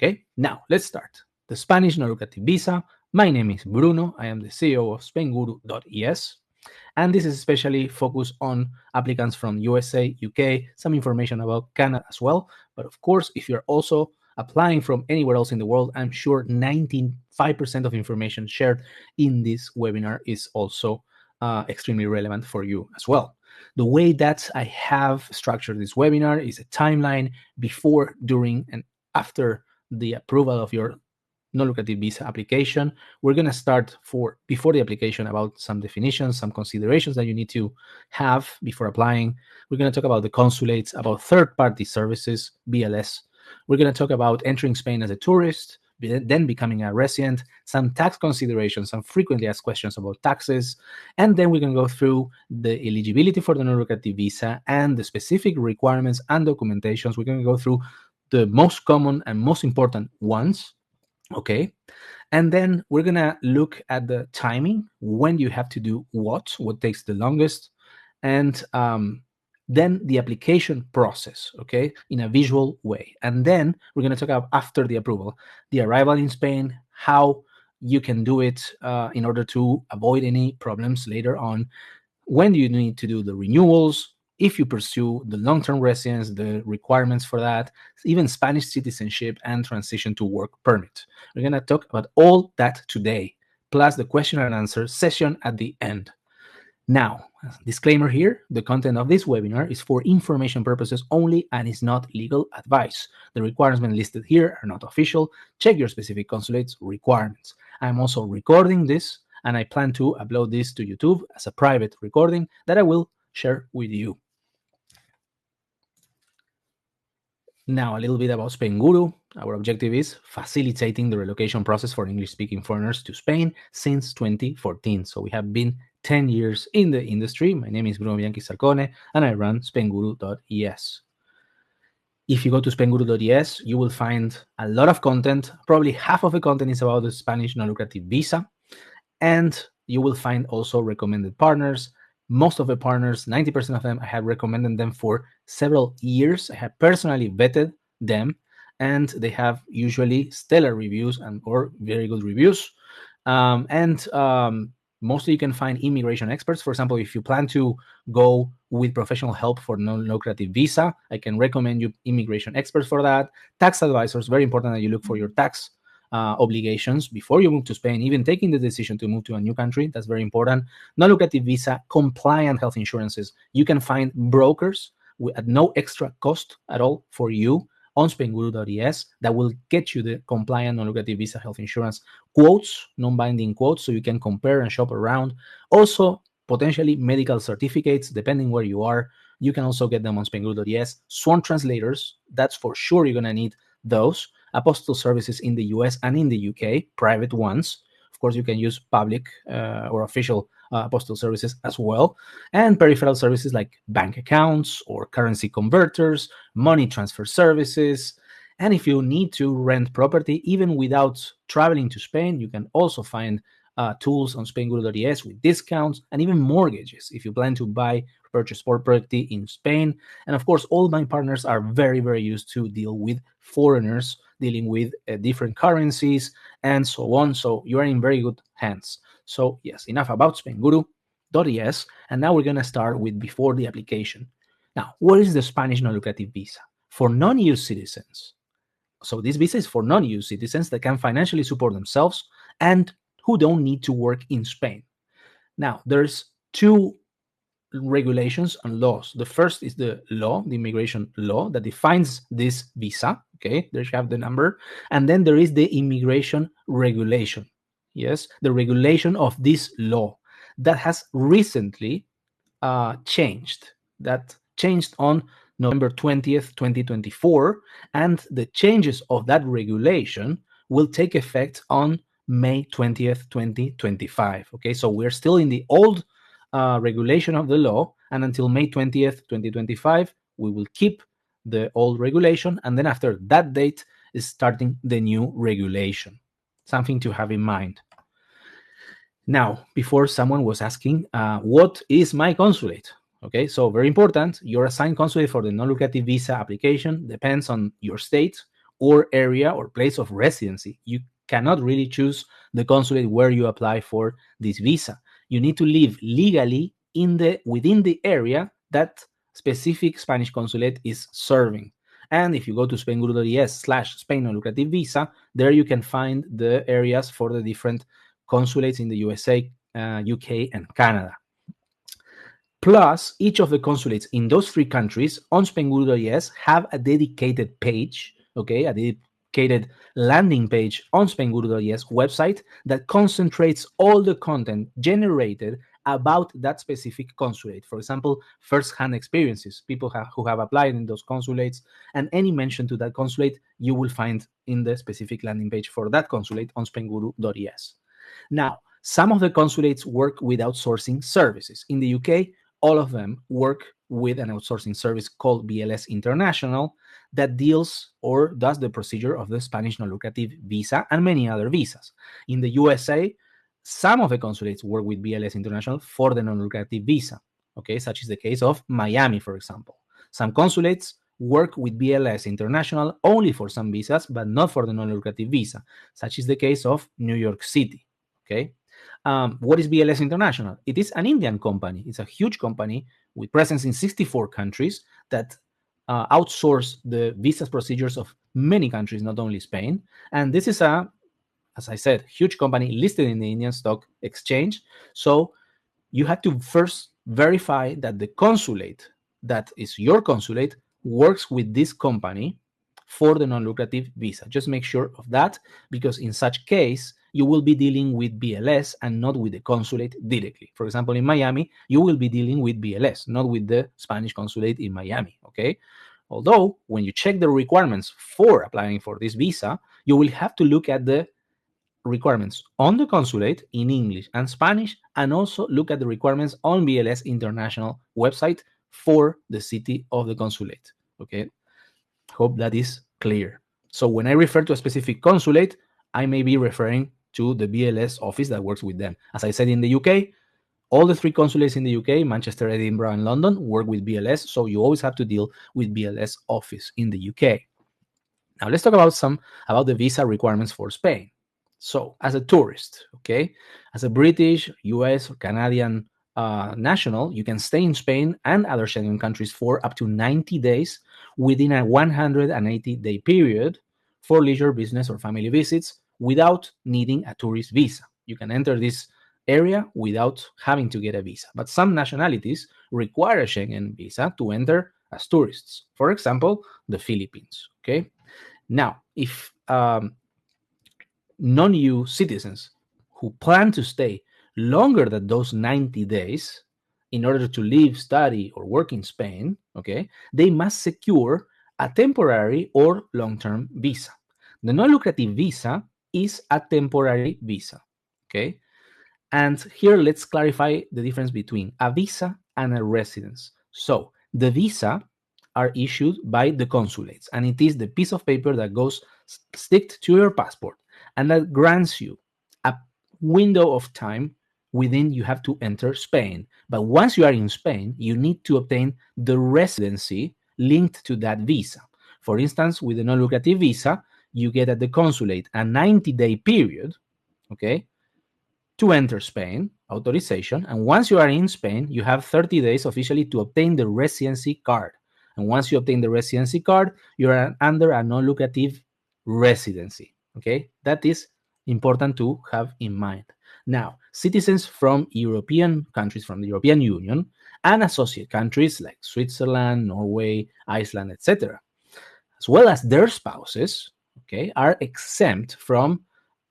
Okay, now let's start. The Spanish non-lucrative visa. My name is Bruno. I am the CEO of Spainguru.es. And this is especially focused on applicants from USA, UK, some information about Canada as well. But of course, if you're also applying from anywhere else in the world, I'm sure 95% of information shared in this webinar is also extremely relevant for you as well. The way that I have structured this webinar is a timeline before, during, and after the approval of your non-lucrative visa application. We're going to start before the application about some definitions, some considerations that you need to have before applying. We're going to talk about the consulates, about third-party services, BLS. We're going to talk about entering Spain as a tourist, then becoming a resident, some tax considerations, some frequently asked questions about taxes, and then we're going to go through the eligibility for the non-lucrative visa and the specific requirements and documentations. We're going to go through the most common and most important ones. Okay, and then we're gonna look at the timing, when you have to do what takes the longest, and then the application process, okay, in a visual way. And then we're gonna talk about after the approval, the arrival in Spain, how you can do it in order to avoid any problems later on, when you need to do the renewals, if you pursue the long-term residence, the requirements for that, even Spanish citizenship and transition to work permit. We're going to talk about all that today, plus the question and answer session at the end. Now, disclaimer here, the content of this webinar is for information purposes only and is not legal advice. The requirements listed here are not official. Check your specific consulate's requirements. I'm also recording this, and I plan to upload this to YouTube as a private recording that I will share with you. Now, a little bit about Spainguru. Our objective is facilitating the relocation process for English-speaking foreigners to Spain since 2014. So we have been 10 years in the industry. My name is Bruno Bianchi Sarcone, and I run Spainguru.es. If you go to Spainguru.es, you will find a lot of content. Probably half of the content is about the Spanish non-lucrative visa. And you will find also recommended partners. Most of the partners, 90% of them, I have recommended them for several years. I have personally vetted them, and they have usually stellar reviews or very good reviews. Mostly you can find immigration experts. For example, if you plan to go with professional help for non-lucrative visa, I can recommend you immigration experts for that. Tax advisors, very important that you look for your tax obligations before you move to Spain, even taking the decision to move to a new country. That's very important. Non-lucrative visa, compliant health insurances. You can find brokers at no extra cost at all for you on Spainguru.es that will get you the compliant non-lucrative visa health insurance quotes, non-binding quotes, so you can compare and shop around. Also, potentially medical certificates, depending where you are. You can also get them on Spainguru.es. Sworn translators, that's for sure you're going to need those. Apostille services in the US and in the UK, private ones. Of course, you can use public or official apostille services as well. And peripheral services like bank accounts or currency converters, money transfer services. And if you need to rent property, even without traveling to Spain, you can also find tools on Spainguru.es with discounts and even mortgages if you plan to purchase property in Spain. And of course, all my partners are very, very used to deal with foreigners, dealing with different currencies and so on. So you are in very good hands. So yes, enough about Spainguru.es. And now we're going to start with before the application. Now, what is the Spanish non-lucrative visa? For non-EU citizens. So this visa is for non-EU citizens that can financially support themselves and who don't need to work in Spain. Now, there's two regulations and laws. The first is the law, the immigration law that defines this visa. Okay, there you have the number. And then there is the immigration regulation. Yes, the regulation of this law that has recently changed. That changed on November 20th, 2024. And the changes of that regulation will take effect on May 20th, 2025. Okay, so we're still in the old regulation of the law, and until May 20th, 2025, we will keep the old regulation, and then after that date is starting the new regulation. Something to have in mind. Now, before someone was asking, what is my consulate? Okay, so very important, your assigned consulate for the non-lucrative visa application depends on your state or area or place of residency. You cannot really choose the consulate where you apply for this visa. You need to live legally within the area that specific Spanish consulate is serving. And if you go to spainguru.es/Spain non-lucrative visa, there you can find the areas for the different consulates in the USA, UK, and Canada. Plus, each of the consulates in those three countries on Spainguru.es have a dedicated page, okay, a dedicated landing page on Spainguru.es website that concentrates all the content generated about that specific consulate. For example, first-hand experiences, people who have applied in those consulates, and any mention to that consulate you will find in the specific landing page for that consulate on Spainguru.es. Now, some of the consulates work with outsourcing services. In the UK, all of them work with an outsourcing service called BLS International that deals or does the procedure of the Spanish non-lucrative visa and many other visas. In the USA, some of the consulates work with BLS International for the non-lucrative visa, okay, such is the case of Miami, for example. Some consulates work with BLS International only for some visas, but not for the non-lucrative visa, such is the case of New York City, okay? What is BLS International? It is an Indian company. It's a huge company with presence in 64 countries that outsource the visa procedures of many countries, not only Spain. And this is as I said, huge company listed in the Indian Stock Exchange. So you have to first verify that the consulate, that is your consulate, works with this company for the non-lucrative visa. Just make sure of that, because in such case, you will be dealing with BLS and not with the consulate directly. For example, in Miami, you will be dealing with BLS, not with the Spanish consulate in Miami, okay? Although, when you check the requirements for applying for this visa, you will have to look at the requirements on the consulate in English and Spanish, and also look at the requirements on BLS International website for the city of the consulate, okay? Hope that is clear. So when I refer to a specific consulate, I may be referring to the BLS office that works with them. As I said, in the UK, all the three consulates in the UK, Manchester, Edinburgh, and London, work with BLS, so you always have to deal with BLS office in the UK. Now let's talk about the visa requirements for Spain. So as a tourist, okay, as a British, US, or Canadian national, you can stay in Spain and other Schengen countries for up to 90 days within a 180-day period for leisure, business, or family visits without needing a tourist visa. You can enter this area without having to get a visa. But some nationalities require a Schengen visa to enter as tourists. For example, the Philippines, okay? Now, if non-EU citizens who plan to stay longer than those 90 days in order to live, study, or work in Spain, okay, they must secure a temporary or long-term visa. The non-lucrative visa is a temporary visa, okay? And here, let's clarify the difference between a visa and a residence. So the visa are issued by the consulates, and it is the piece of paper that goes sticked to your passport and that grants you a window of time within you have to enter Spain. But once you are in Spain, you need to obtain the residency linked to that visa. For instance, with the non-lucrative visa, you get at the consulate a 90-day period, okay, to enter Spain, authorization. And once you are in Spain, you have 30 days officially to obtain the residency card. And once you obtain the residency card, you are under a non-lucrative residency, okay? That is important to have in mind. Now, citizens from European countries, from the European Union, and associate countries like Switzerland, Norway, Iceland, etc., as well as their spouses, okay, are exempt from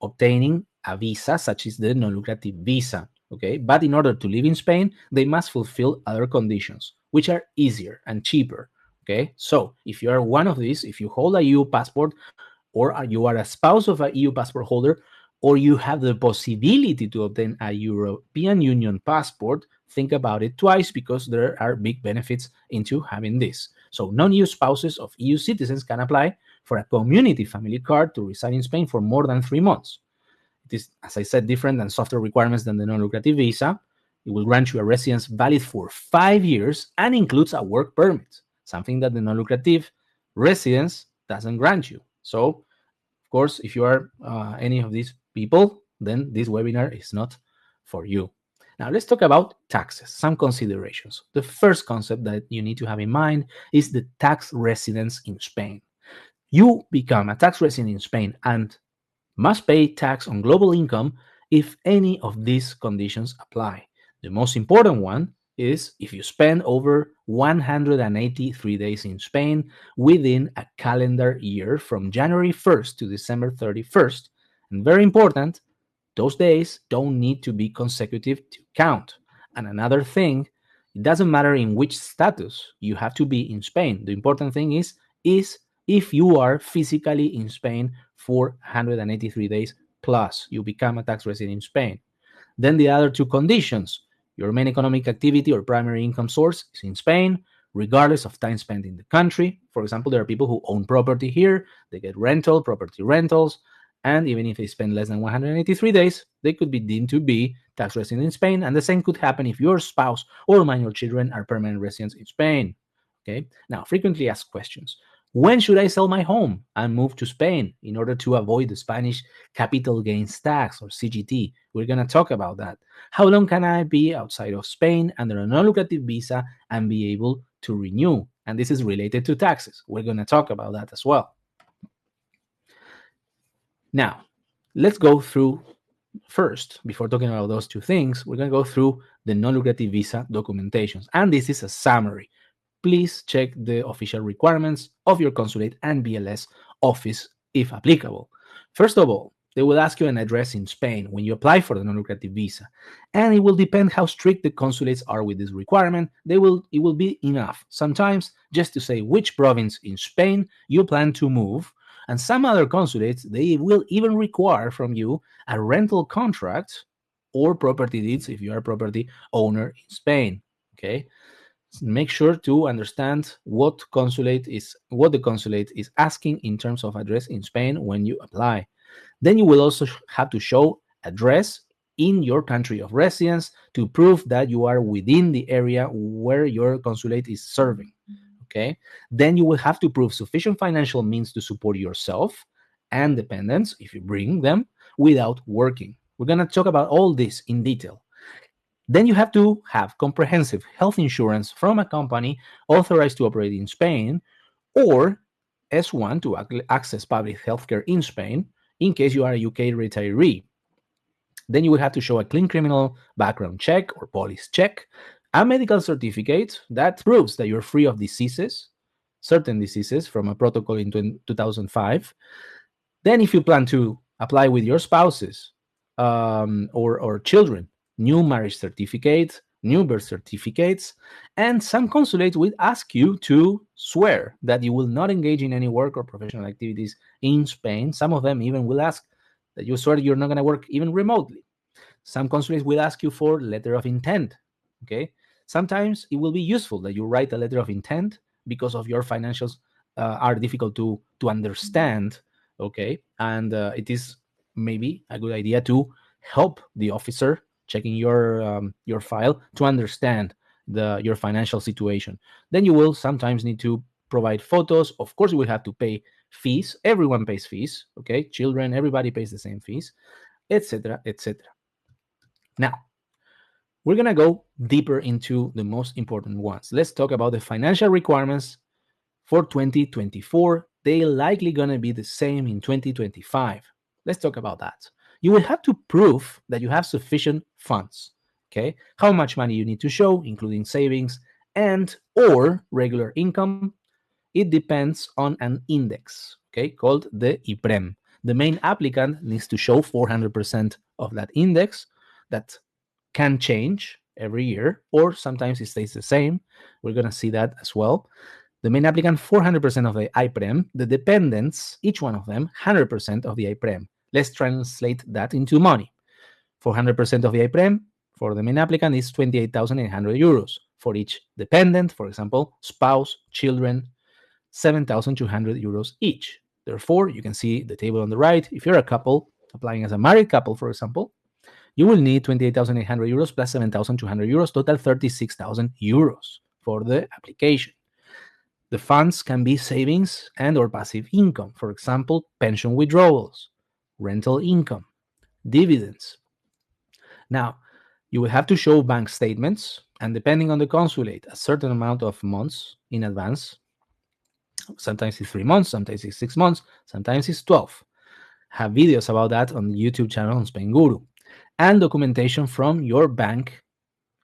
obtaining a visa such as the non-lucrative visa, okay? But in order to live in Spain, they must fulfill other conditions, which are easier and cheaper, okay? So if you are one of these, if you hold a EU passport, or you are a spouse of an EU passport holder, or you have the possibility to obtain a European Union passport, think about it twice, because there are big benefits into having this. So non-EU spouses of EU citizens can apply for a community family card to reside in Spain for more than 3 months. It is, as I said, different and softer requirements than the non-lucrative visa. It will grant you a residence valid for 5 years and includes a work permit, something that the non-lucrative residence doesn't grant you. So, of course, if you are any of these people, then this webinar is not for you. Now, let's talk about taxes, some considerations. The first concept that you need to have in mind is the tax residence in Spain. You become a tax resident in Spain and must pay tax on global income if any of these conditions apply. The most important one is if you spend over 183 days in Spain within a calendar year from January 1st to December 31st. And very important, those days don't need to be consecutive to count. And another thing, it doesn't matter in which status you have to be in Spain. The important thing is if you are physically in Spain for 183 days plus you become a tax resident in Spain. Then the other two conditions, your main economic activity or primary income source is in Spain, regardless of time spent in the country. For example, there are people who own property here, they get property rentals, and even if they spend less than 183 days, they could be deemed to be tax resident in Spain. And the same could happen if your spouse or minor children are permanent residents in Spain. Okay. Now, frequently asked questions. When should I sell my home and move to Spain in order to avoid the Spanish capital gains tax or CGT? We're going to talk about that. How long can I be outside of Spain under a non-lucrative visa and be able to renew? And this is related to taxes. We're going to talk about that as well. Now, let's go through first, before talking about those two things, we're going to go through the non-lucrative visa documentations. And this is a summary. Please check the official requirements of your consulate and BLS office if applicable. First of all, they will ask you an address in Spain when you apply for the non-lucrative visa. And it will depend how strict the consulates are with this requirement. It will be enough sometimes just to say which province in Spain you plan to move. And some other consulates, they will even require from you a rental contract or property deeds if you are a property owner in Spain. Okay. Make sure to understand what the consulate is asking in terms of address in Spain when you apply. Then you will also have to show address in your country of residence to prove that you are within the area where your consulate is serving. Okay. Then you will have to prove sufficient financial means to support yourself and dependents, if you bring them, without working. We're going to talk about all this in detail. Then you have to have comprehensive health insurance from a company authorized to operate in Spain, or S1 to access public healthcare in Spain in case you are a UK retiree. Then you will have to show a clean criminal background check or police check, a medical certificate that proves that you're free of diseases, certain diseases from a protocol in 2005. Then if you plan to apply with your spouses or children, new marriage certificates, new birth certificates, and some consulates will ask you to swear that you will not engage in any work or professional activities in Spain. Some of them even will ask that you swear you're not going to work even remotely. Some consulates will ask you for letter of intent. Okay. Sometimes it will be useful that you write a letter of intent because of your financials are difficult to understand. Okay. And it is maybe a good idea to help the officer checking your file to understand your financial situation. Then you will sometimes need to provide photos. Of course, you will have to pay fees. Everyone pays fees. Okay. Children, everybody pays the same fees, etc., etc. Now, we're going to go deeper into the most important ones. Let's talk about the financial requirements for 2024. They're likely going to be the same in 2025. Let's talk about that. You will have to prove that you have sufficient funds. Okay, how much money you need to show, including savings and or regular income. It depends on an index, okay, called the IPREM. The main applicant needs to show 400% of that index. That can change every year, or sometimes it stays the same. We're going to see that as well. The main applicant, 400% of the IPREM. The dependents, each one of them, 100% of the IPREM. Let's translate that into money. 400% of the IPREM for the main applicant is 28,800 euros. For each dependent, for example, spouse, children, 7,200 euros each. Therefore, you can see the table on the right. If you're a couple, applying as a married couple, for example, you will need 28,800 euros plus 7,200 euros, total 36,000 euros for the application. The funds can be savings and or passive income. For example, pension withdrawals, rental income, dividends. Now, you will have to show bank statements, and depending on the consulate, a certain amount of months in advance. Sometimes it's 3 months, sometimes it's 6 months, sometimes it's 12. Have videos about that on the YouTube channel on Spainguru. And documentation from your bank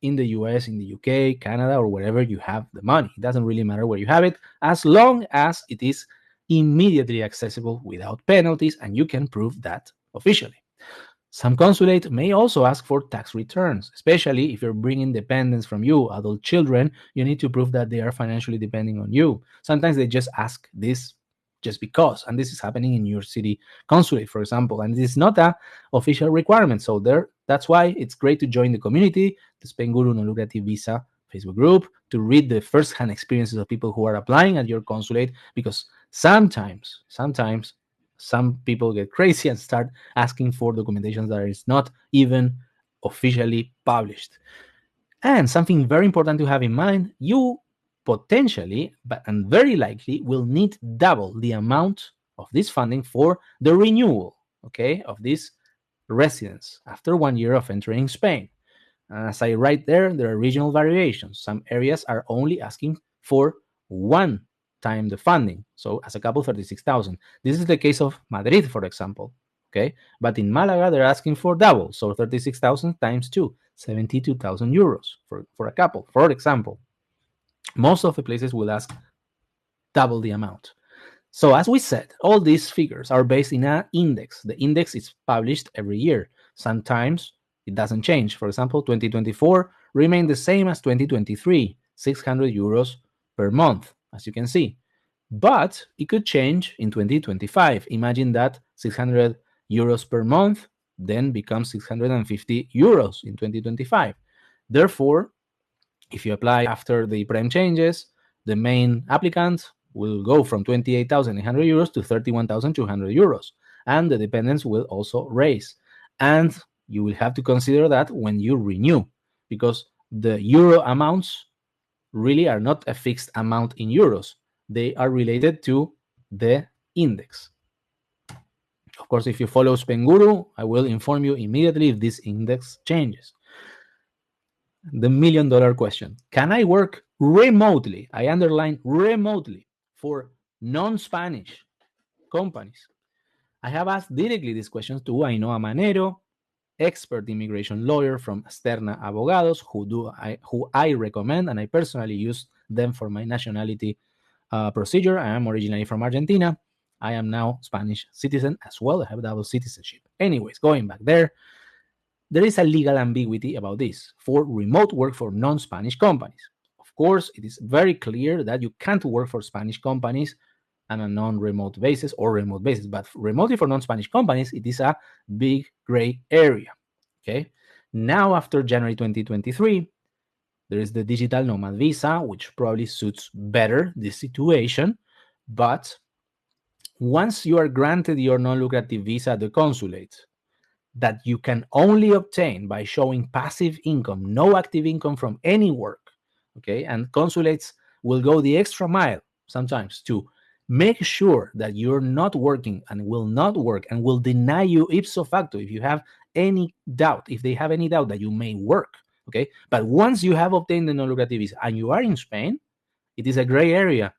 in the US, in the UK, Canada, or wherever you have the money. It doesn't really matter where you have it, as long as it is immediately accessible without penalties and you can prove that officially. Some consulate may also ask for tax returns, especially if you're bringing dependents from you, adult children. You need to prove that they are financially depending on you. Sometimes they just ask this just because, and this is happening in your city consulate, for example, and this is not a official requirement. So that's why it's great to join the community, the Spainguru non-lucrative visa Facebook group, to read the first-hand experiences of people who are applying at your consulate, because sometimes some people get crazy and start asking for documentation that is not even officially published. And something very important to have in mind, you potentially, and very likely, will need double the amount of this funding for the renewal, okay, of this residence after 1 year of entering Spain. And as I write there are regional variations. Some areas are only asking for one time the funding. So as a couple, 36,000. This is the case of Madrid, for example. Okay, but in Malaga, they're asking for double. So 36,000 times 2, 72,000 euros for a couple, for example. Most of the places will ask double the amount. So as we said, all these figures are based in an index. The index is published every year. Sometimes it doesn't change. For example, 2024 remained the same as 2023, 600 euros per month, as you can see. But it could change in 2025. Imagine that 600 euros per month then becomes 650 euros in 2025. Therefore, if you apply after the prime changes, the main applicant will go from 28,800 euros to 31,200 euros, and the dependents will also raise. And you will have to consider that when you renew, because the euro amounts really are not a fixed amount in euros. They are related to the index. Of course, if you follow Spainguru, I will inform you immediately if this index changes. The $1,000,000 question. Can I work remotely? I underline remotely for non-Spanish companies. I have asked directly these questions to Ainhoa Manero, expert immigration lawyer from Sterna Abogados, who I recommend, and I personally use them for my nationality procedure. I am originally from Argentina. I am now Spanish citizen as well. I have double citizenship. Anyways, going back there is a legal ambiguity about this for remote work for non-Spanish companies. Of course, it is very clear that you can't work for Spanish companies on a non-remote basis or remote basis, but remotely for non-Spanish companies, it is a big gray area. Okay. Now, after January 2023, there is the digital nomad visa, which probably suits better this situation. But once you are granted your non-lucrative visa at the consulate, that you can only obtain by showing passive income, no active income from any work, okay? And consulates will go the extra mile sometimes to make sure that you're not working and will not work and will deny you ipso facto if you have any doubt, if they have any doubt that you may work, okay? But once you have obtained the non-lucrative visa and you are in Spain, it is a gray area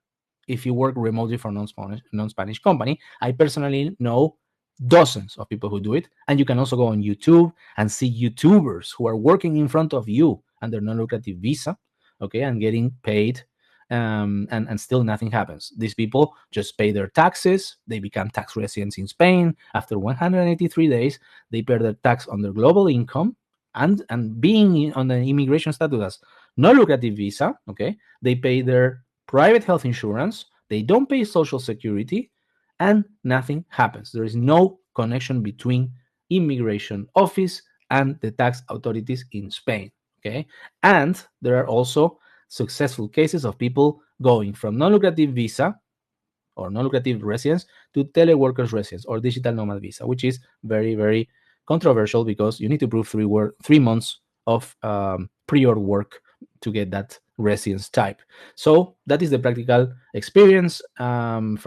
if you work remotely for non-Spanish company. I personally know dozens of people who do it, and you can also go on YouTube and see YouTubers who are working in front of you under non-lucrative visa, okay, and getting paid, and still nothing happens. These people just pay their taxes. They become tax residents in Spain. After 183 days, they pay their tax on their global income, and being on the immigration status as non-lucrative visa, okay, they pay their private health insurance. They don't pay social security, and nothing happens. There is no connection between immigration office and the tax authorities in Spain, okay? And there are also successful cases of people going from non-lucrative visa or non-lucrative residence to teleworkers residence or digital nomad visa, which is very, very controversial because you need to prove 3 months of prior work to get that residence type. So that is the practical experience from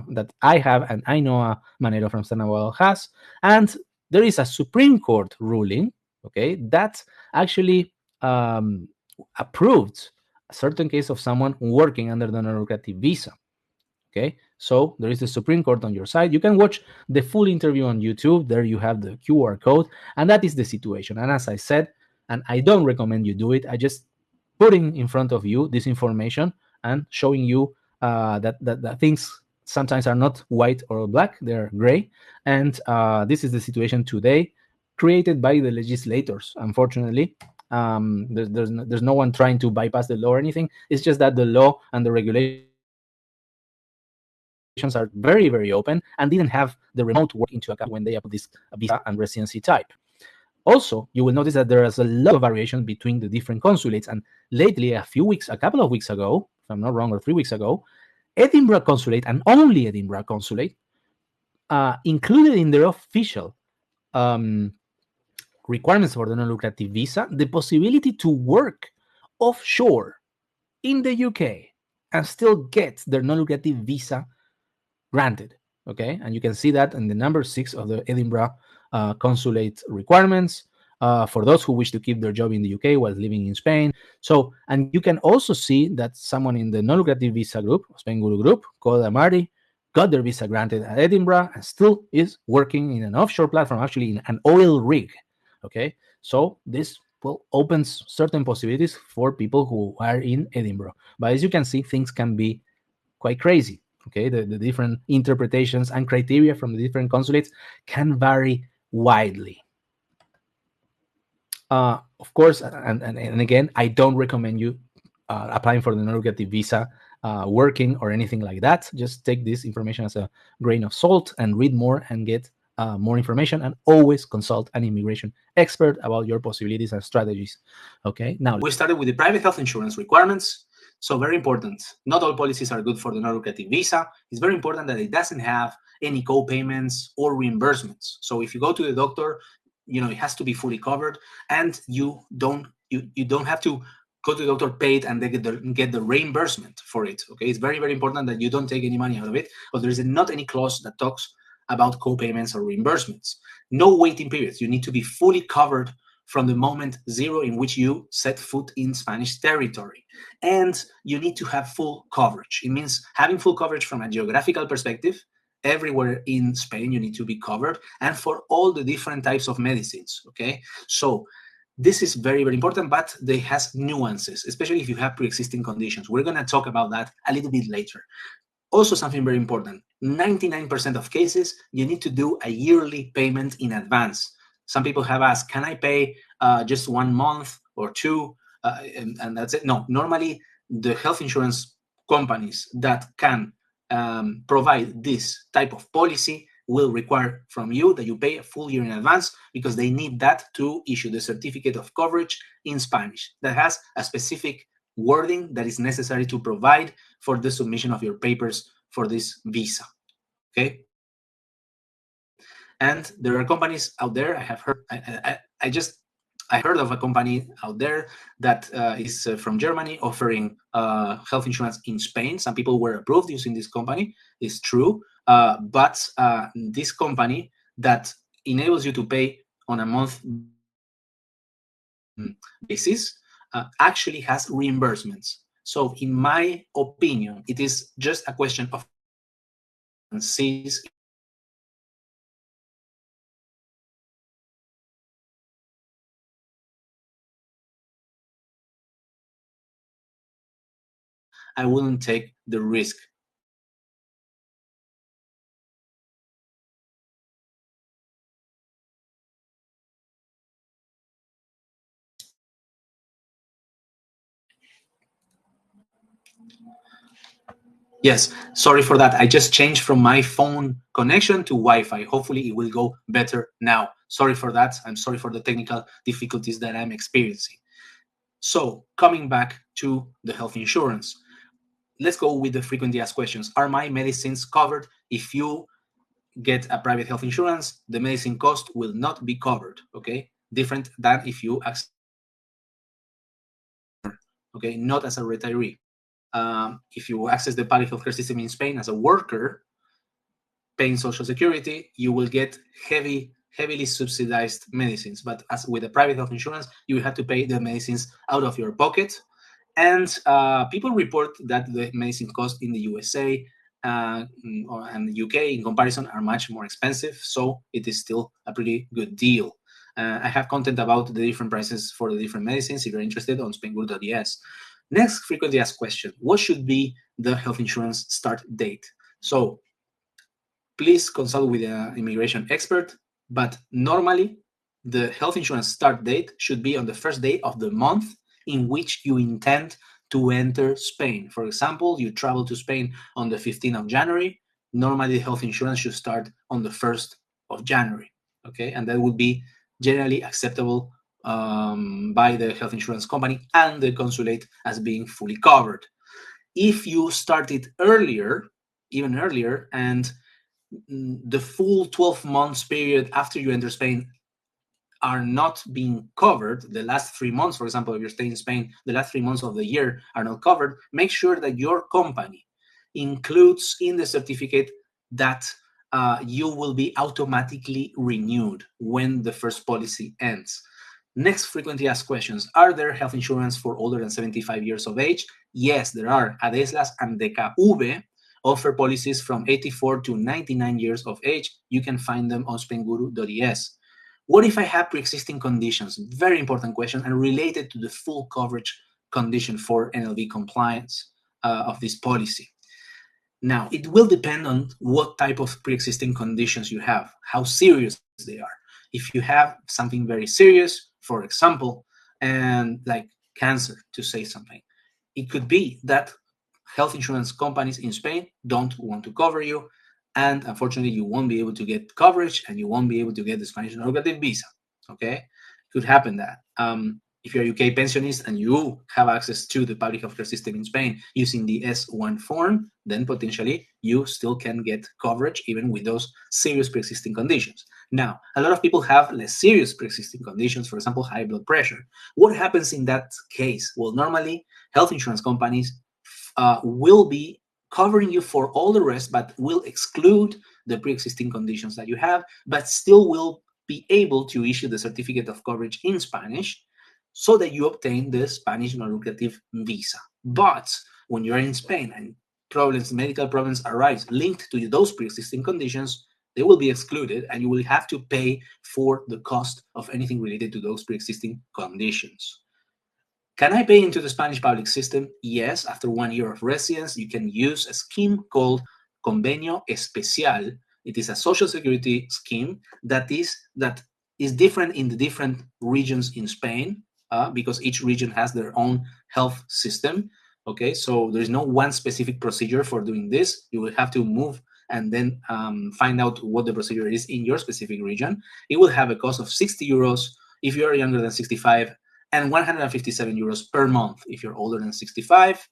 that I have, and I know Manero from Stanawal has. And there is a Supreme Court ruling, okay, that actually approved a certain case of someone working under the non-lucrative visa. Okay, so there is the Supreme Court on your side. You can watch the full interview on YouTube. There you have the QR code, and that is the situation. And as I said, and I don't recommend you do it, I just putting in front of you this information and showing you that things sometimes are not white or black, they're gray. And this is the situation today, created by the legislators. Unfortunately, there's no one trying to bypass the law or anything. It's just that the law and the regulations are very, very open and didn't have the remote work into account when they approved this visa and residency type. Also, you will notice that there is a lot of variation between the different consulates. And lately, a couple of weeks ago, if I'm not wrong, or 3 weeks ago, Edinburgh Consulate, and only Edinburgh Consulate, included in their official um, requirements for the non-lucrative visa the possibility to work offshore in the UK and still get their non-lucrative visa granted. Okay, and you can see that in the number 6 of the Edinburgh consulate requirements for those who wish to keep their job in the UK while living in Spain. So, and you can also see that someone in the non-lucrative visa group, Spainguru group, called Amari, got their visa granted at Edinburgh and still is working in an offshore platform, actually in an oil rig. Okay, so this opens certain possibilities for people who are in Edinburgh. But as you can see, things can be quite crazy. Okay, the different interpretations and criteria from the different consulates can vary widely. Of course, and again, I don't recommend you applying for the non-lucrative visa, working or anything like that. Just take this information as a grain of salt and read more and get more information, and always consult an immigration expert about your possibilities and strategies. Okay, now we started with the private health insurance requirements. So very important. Not all policies are good for the non-lucrative visa. It's very important that it doesn't have any co-payments or reimbursements. So if you go to the doctor, it has to be fully covered, and you don't have to go to the doctor paid and they get the reimbursement for it. Okay, it's very, very important that you don't take any money out of it, but there is not any clause that talks about co-payments or reimbursements. No waiting periods. You need to be fully covered from the moment zero in which you set foot in Spanish territory. And you need to have full coverage. It means having full coverage from a geographical perspective. Everywhere in Spain, you need to be covered, and for all the different types of medicines. Okay, so this is very, very important, but they has nuances, especially if you have pre-existing conditions. We're going to talk about that a little bit later. Also, something very important, 99% of cases, you need to do a yearly payment in advance. Some people have asked, can I pay just 1 month or 2, and that's it? No, normally the health insurance companies that can provide this type of policy will require from you that you pay a full year in advance, because they need that to issue the certificate of coverage in Spanish that has a specific wording that is necessary to provide for the submission of your papers for this visa. Okay, and there are companies out there. I have heard. I heard of a company out there that is from Germany offering health insurance in Spain. Some people were approved using this company. It's true, but this company that enables you to pay on a month basis actually has reimbursements. So in my opinion, it is just a question of sees I wouldn't take the risk. Yes, sorry for that. I just changed from my phone connection to Wi-Fi. Hopefully it will go better now. Sorry for that. I'm sorry for the technical difficulties that I'm experiencing. So coming back to the health insurance, let's go with the frequently asked questions. Are my medicines covered? If you get a private health insurance, the medicine cost will not be covered, okay? Different than if you okay, not as a retiree. If you access the public healthcare system in Spain as a worker paying social security, you will get heavily subsidized medicines. But as with a private health insurance, you will have to pay the medicines out of your pocket. And people report that the medicine costs in the USA and the UK in comparison are much more expensive. So it is still a pretty good deal. I have content about the different prices for the different medicines if you're interested on Spainguru.es. Next frequently asked question: what should be the health insurance start date? So please consult with an immigration expert, but normally the health insurance start date should be on the first day of the month in which you intend to enter Spain. For example, you travel to Spain on the 15th of January. Normally, the health insurance should start on the 1st of January. Okay, and that would be generally acceptable by the health insurance company and the consulate as being fully covered. If you started earlier, even earlier, and the full 12 months period after you enter Spain are not being covered, the last 3 months, for example, if you're staying in Spain, the last 3 months of the year are not covered, make sure that your company includes in the certificate that you will be automatically renewed when the first policy ends. Next frequently asked questions: are there health insurance for older than 75 years of age? Yes, there are. Adeslas and DKV offer policies from 84 to 99 years of age. You can find them on Spainguru.es. What if I have pre-existing conditions? Very important question and related to the full coverage condition for NLV compliance of this policy. Now, it will depend on what type of pre-existing conditions you have, how serious they are. If you have something very serious, for example, and like cancer, to say something, it could be that health insurance companies in Spain don't want to cover you, and unfortunately, you won't be able to get coverage, and you won't be able to get the Spanish non-lucrative visa. Okay, could happen that. If you're a UK pensionist and you have access to the public healthcare system in Spain using the S1 form, then potentially you still can get coverage even with those serious pre-existing conditions. Now, a lot of people have less serious pre-existing conditions, for example, high blood pressure. What happens in that case? Well, normally health insurance companies will be covering you for all the rest, but will exclude the pre-existing conditions that you have, but still will be able to issue the certificate of coverage in Spanish so that you obtain the Spanish non-lucrative visa. But when you're in Spain and medical problems arise linked to those pre-existing conditions, they will be excluded and you will have to pay for the cost of anything related to those pre-existing conditions. Can I pay into the Spanish public system? Yes, after 1 year of residence, you can use a scheme called Convenio Especial. It is a social security scheme that is different in the different regions in Spain because each region has their own health system. Okay, so there is no one specific procedure for doing this. You will have to move and then find out what the procedure is in your specific region. It will have a cost of 60 euros if you are younger than 65 and 157 euros per month if you're older than 65.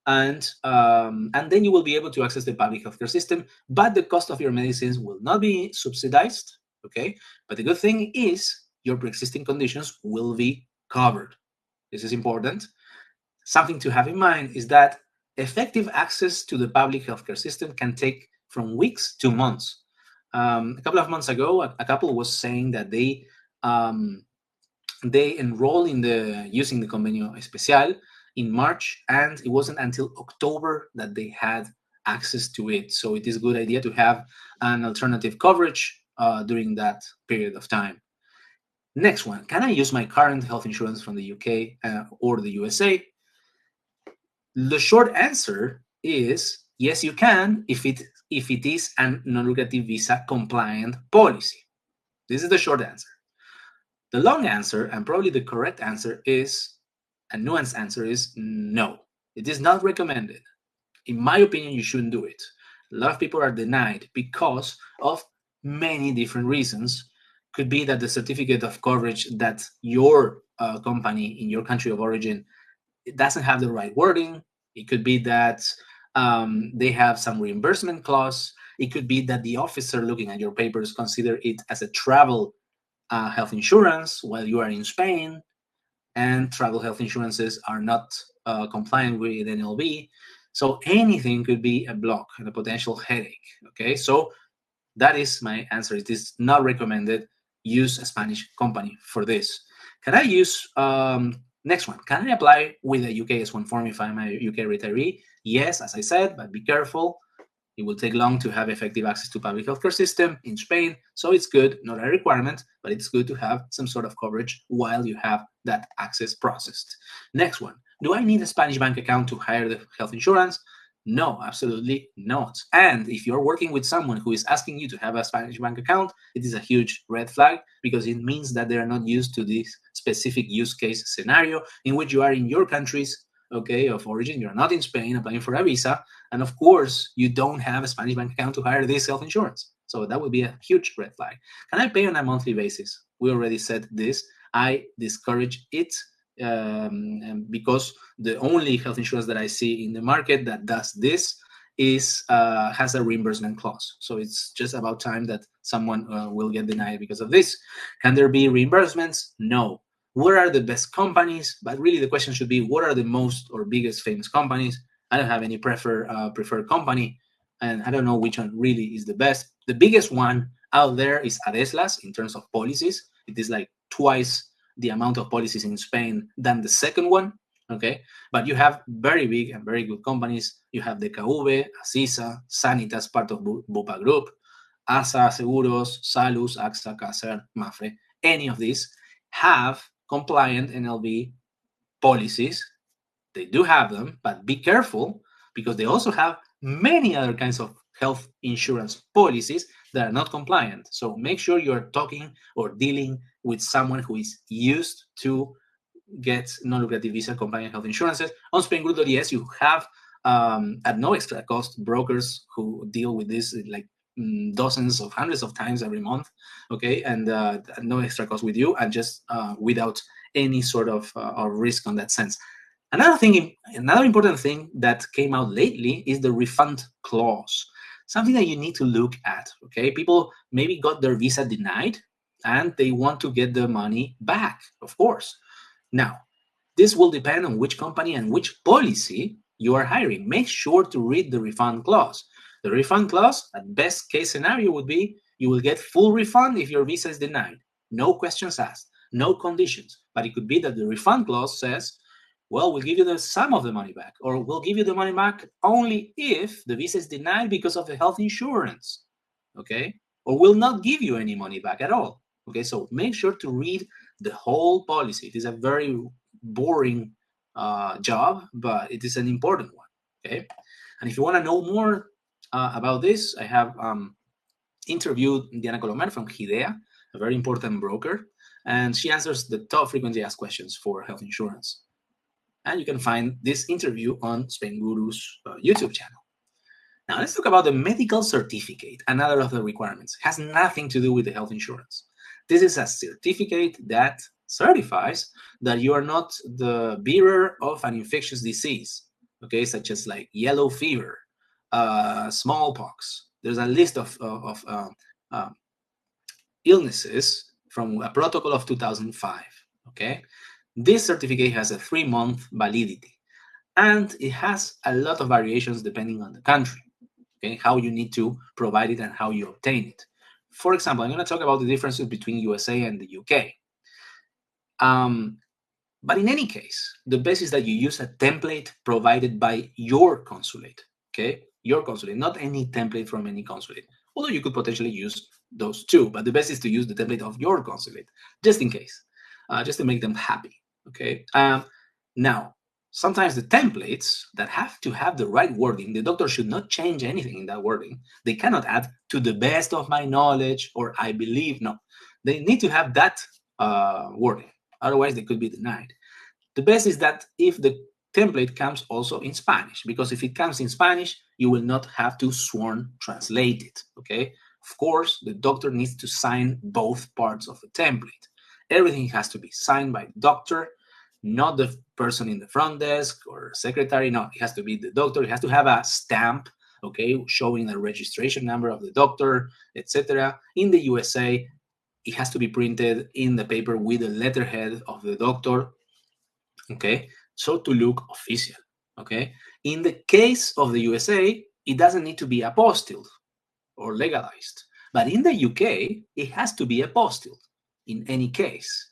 And then you will be able to access the public healthcare system, but the cost of your medicines will not be subsidized, okay? But the good thing is your pre-existing conditions will be covered. This is important. Something to have in mind is that effective access to the public healthcare system can take from weeks to months. A couple of months ago, a couple was saying that they enrolled in using the Convenio Especial in March, and it wasn't until October that they had access to it. So it is a good idea to have an alternative coverage during that period of time. Next one, can I use my current health insurance from the UK or the USA? The short answer is yes, you can if it is a non-lucrative visa compliant policy. This is the short answer. The long answer, and probably the correct answer, is a nuanced answer, is no. It is not recommended. In my opinion, you shouldn't do it. A lot of people are denied because of many different reasons. Could be that the certificate of coverage that your company in your country of origin it doesn't have the right wording. It could be that they have some reimbursement clause. It could be that the officer looking at your papers consider it as a travel health insurance while you are in Spain, and travel health insurances are not compliant with NLB. So anything could be a block and a potential headache. Okay, so that is my answer. It is not recommended. Use a Spanish company for this. Can I use next one? Can I apply with a UK S1 form if I'm a UK retiree? Yes, as I said, but be careful. It will take long to have effective access to public healthcare system in Spain. So it's good, not a requirement, but it's good to have some sort of coverage while you have that access processed. Next one. Do I need a Spanish bank account to hire the health insurance? No, absolutely not. And if you're working with someone who is asking you to have a Spanish bank account, it is a huge red flag because it means that they are not used to this specific use case scenario in which you are in your countries, okay, of origin. You're not in Spain applying for a visa. And of course, you don't have a Spanish bank account to hire this health insurance. So that would be a huge red flag. Can I pay on a monthly basis? We already said this. I discourage it because the only health insurance that I see in the market that does this is has a reimbursement clause. So it's just about time that someone will get denied because of this. Can there be reimbursements? No. What are the best companies? But really the question should be, what are the most or biggest famous companies? I don't have any preferred company, and I don't know which one really is the best. The biggest one out there is Adeslas in terms of policies. It is like twice the amount of policies in Spain than the second one, okay? But you have very big and very good companies. You have DKV, Asisa, Sanitas, part of Bupa Group, ASA, Seguros, Salus, AXA, Caser, Mafre. Any of these have compliant NLB policies. They do have them, but be careful because they also have many other kinds of health insurance policies that are not compliant. So make sure you're talking or dealing with someone who is used to get non-lucrative visa compliant health insurances. On Spainguru.es, you have at no extra cost brokers who deal with this like dozens of hundreds of times every month, okay, and at no extra cost with you, and just without any sort of risk on that sense. Another important thing that came out lately is the refund clause. Something that you need to look at, okay? People maybe got their visa denied and they want to get the money back, of course. Now, this will depend on which company and which policy you are hiring. Make sure to read the refund clause. The refund clause, at best case scenario, would be you will get full refund if your visa is denied. No questions asked, no conditions. But it could be that the refund clause says, well, we'll give you the sum of the money back, or we'll give you the money back only if the visa is denied because of the health insurance, okay? Or we'll not give you any money back at all, okay? So make sure to read the whole policy. It is a very boring job, but it is an important one, okay? And if you want to know more about this, I have interviewed Diana Colomer from Hidea, a very important broker, and she answers the top frequently asked questions for health insurance. And you can find this interview on Spainguru's YouTube channel. Now, let's talk about the medical certificate, another of the requirements. It has nothing to do with the health insurance. This is a certificate that certifies that you are not the bearer of an infectious disease, okay, such as like yellow fever, smallpox. There's a list of illnesses from a protocol of 2005, okay? This certificate has a 3-month validity, and it has a lot of variations depending on the country, okay, how you need to provide it and how you obtain it. For example, I'm going to talk about the differences between USA and the UK. But in any case, the best is that you use a template provided by your consulate, okay? Your consulate, not any template from any consulate. Although you could potentially use those too, but the best is to use the template of your consulate, just in case, just to make them happy, okay? Now, sometimes the templates that have to have the right wording, the doctor should not change anything in that wording. They cannot add "to the best of my knowledge" or "I believe." No, they need to have that wording. Otherwise, they could be denied. The best is that if the template comes also in Spanish, because if it comes in Spanish, you will not have to sworn translate it, okay? Of course, the doctor needs to sign both parts of the template. Everything has to be signed by the doctor, not the person in the front desk or secretary. No, it has to be the doctor. It has to have a stamp, okay, showing the registration number of the doctor, etc. In the USA, it has to be printed in the paper with the letterhead of the doctor, okay? so to look official. Okay. In the case of the USA, it doesn't need to be apostilled or legalized, but in the UK, it has to be apostilled in any case.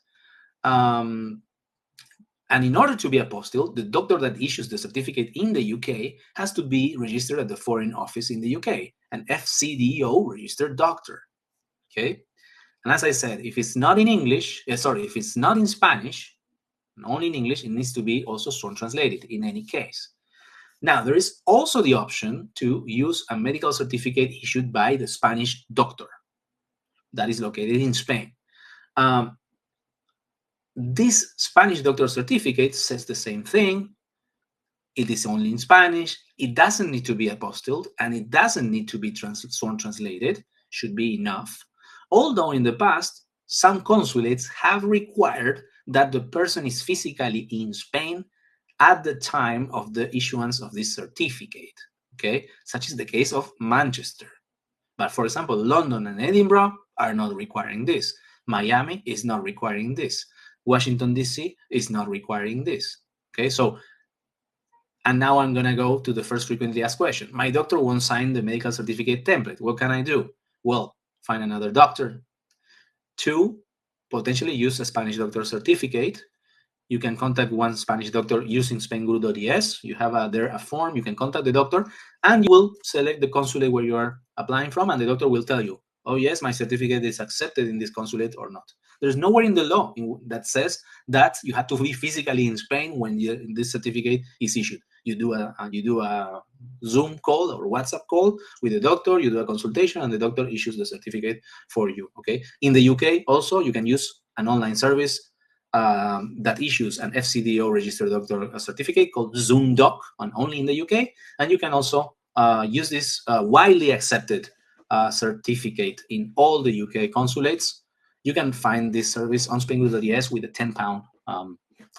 And in order to be apostilled, the doctor that issues the certificate in the UK has to be registered at the Foreign Office in the UK, an FCDO registered doctor. Okay. And as I said, if it's not in English, if it's not in Spanish, and only in English, it needs to be also sworn translated in any case. Now, there is also the option to use a medical certificate issued by the Spanish doctor that is located in Spain. This Spanish doctor certificate says the same thing. It is only in Spanish. It doesn't need to be apostilled, and it doesn't need to be sworn translated. Should be enough. Although in the past, some consulates have required that the person is physically in Spain at the time of the issuance of this certificate, okay? Such is the case of Manchester. But for example, London and Edinburgh are not requiring this. Miami is not requiring this. Washington, D.C. is not requiring this, okay? So, and now I'm gonna go to the first frequently asked question. My doctor won't sign the medical certificate template. What can I do? Well, find another doctor. 2, potentially use a Spanish doctor certificate. You can contact one Spanish doctor using Spainguru.es. You have there a form. You can contact the doctor, and you will select the consulate where you are applying from, and the doctor will tell you, oh, yes, my certificate is accepted in this consulate or not. There's nowhere in the law that says that you have to be physically in Spain when this certificate is issued. You do a Zoom call or WhatsApp call with the doctor, you do a consultation, and the doctor issues the certificate for you, okay? In the UK, also, you can use an online service that issues an FCDO registered doctor certificate called ZoomDoc, and only in the UK. And you can also use this widely accepted certificate in all the UK consulates. You can find this service on Spainguru.es with a £10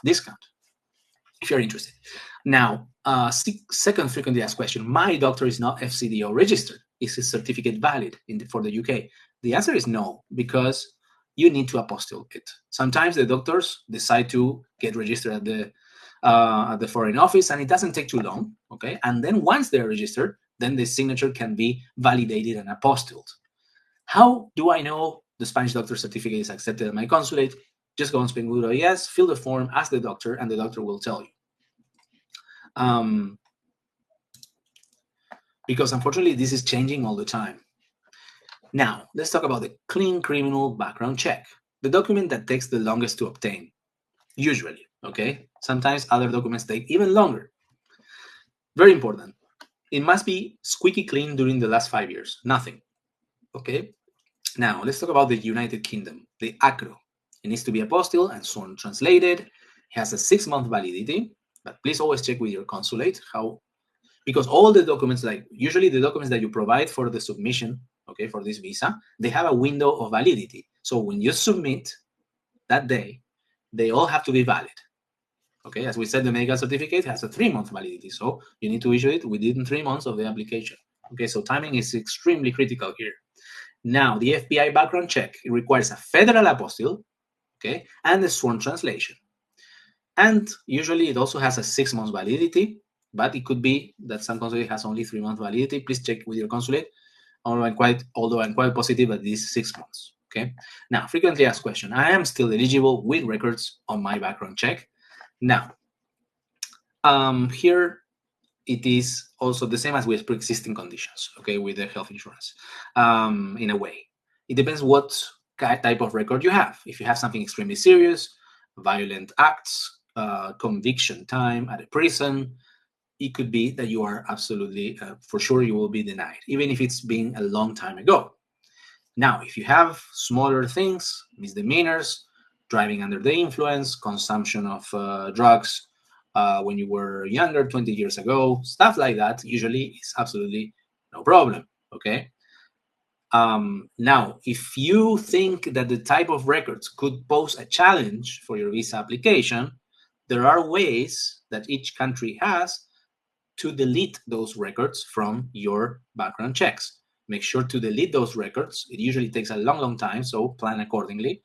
discount if you're interested. Now, second frequently asked question: my doctor is not FCDO registered. Is his certificate valid for the UK? The answer is no, because you need to apostille it. Sometimes the doctors decide to get registered at the Foreign Office, and it doesn't take too long, okay? And then once they're registered, then the signature can be validated and apostilled. How do I know the Spanish doctor certificate is accepted at my consulate? Just go on Spainguru.es, fill the form, ask the doctor, and the doctor will tell you. Because unfortunately, this is changing all the time. Now, let's talk about the clean criminal background check, the document that takes the longest to obtain, usually, okay? Sometimes other documents take even longer. Very important. It must be squeaky clean during the last 5 years, nothing, okay? Now, let's talk about the United Kingdom, the ACRO. It needs to be apostilled and sworn translated. It has a 6-month validity, but please always check with your consulate because all the documents, like usually the documents that you provide for the submission, okay, for this visa, they have a window of validity. So when you submit that day, they all have to be valid. Okay, as we said, the medical certificate has a 3-month validity, so you need to issue it within 3 months of the application. Okay, so timing is extremely critical here. Now, the FBI background check, it requires a federal apostille, okay, and a sworn translation. And usually it also has a 6-month validity, but it could be that some consulate has only 3-month validity. Please check with your consulate. Although I'm quite positive that this is 6 months. Okay. Now, frequently asked question: I am still eligible with records on my background check. Now, here it is also the same as with pre-existing conditions. Okay, with the health insurance. In a way, it depends what type of record you have. If you have something extremely serious, violent acts, conviction time at a prison, it could be that you are absolutely, for sure, you will be denied, even if it's been a long time ago. Now, if you have smaller things, misdemeanors, driving under the influence, consumption of drugs when you were younger, 20 years ago, stuff like that, usually it's absolutely no problem, okay? Now, if you think that the type of records could pose a challenge for your visa application, there are ways that each country has to delete those records from your background checks. Make sure to delete those records. It usually takes a long time, so plan accordingly.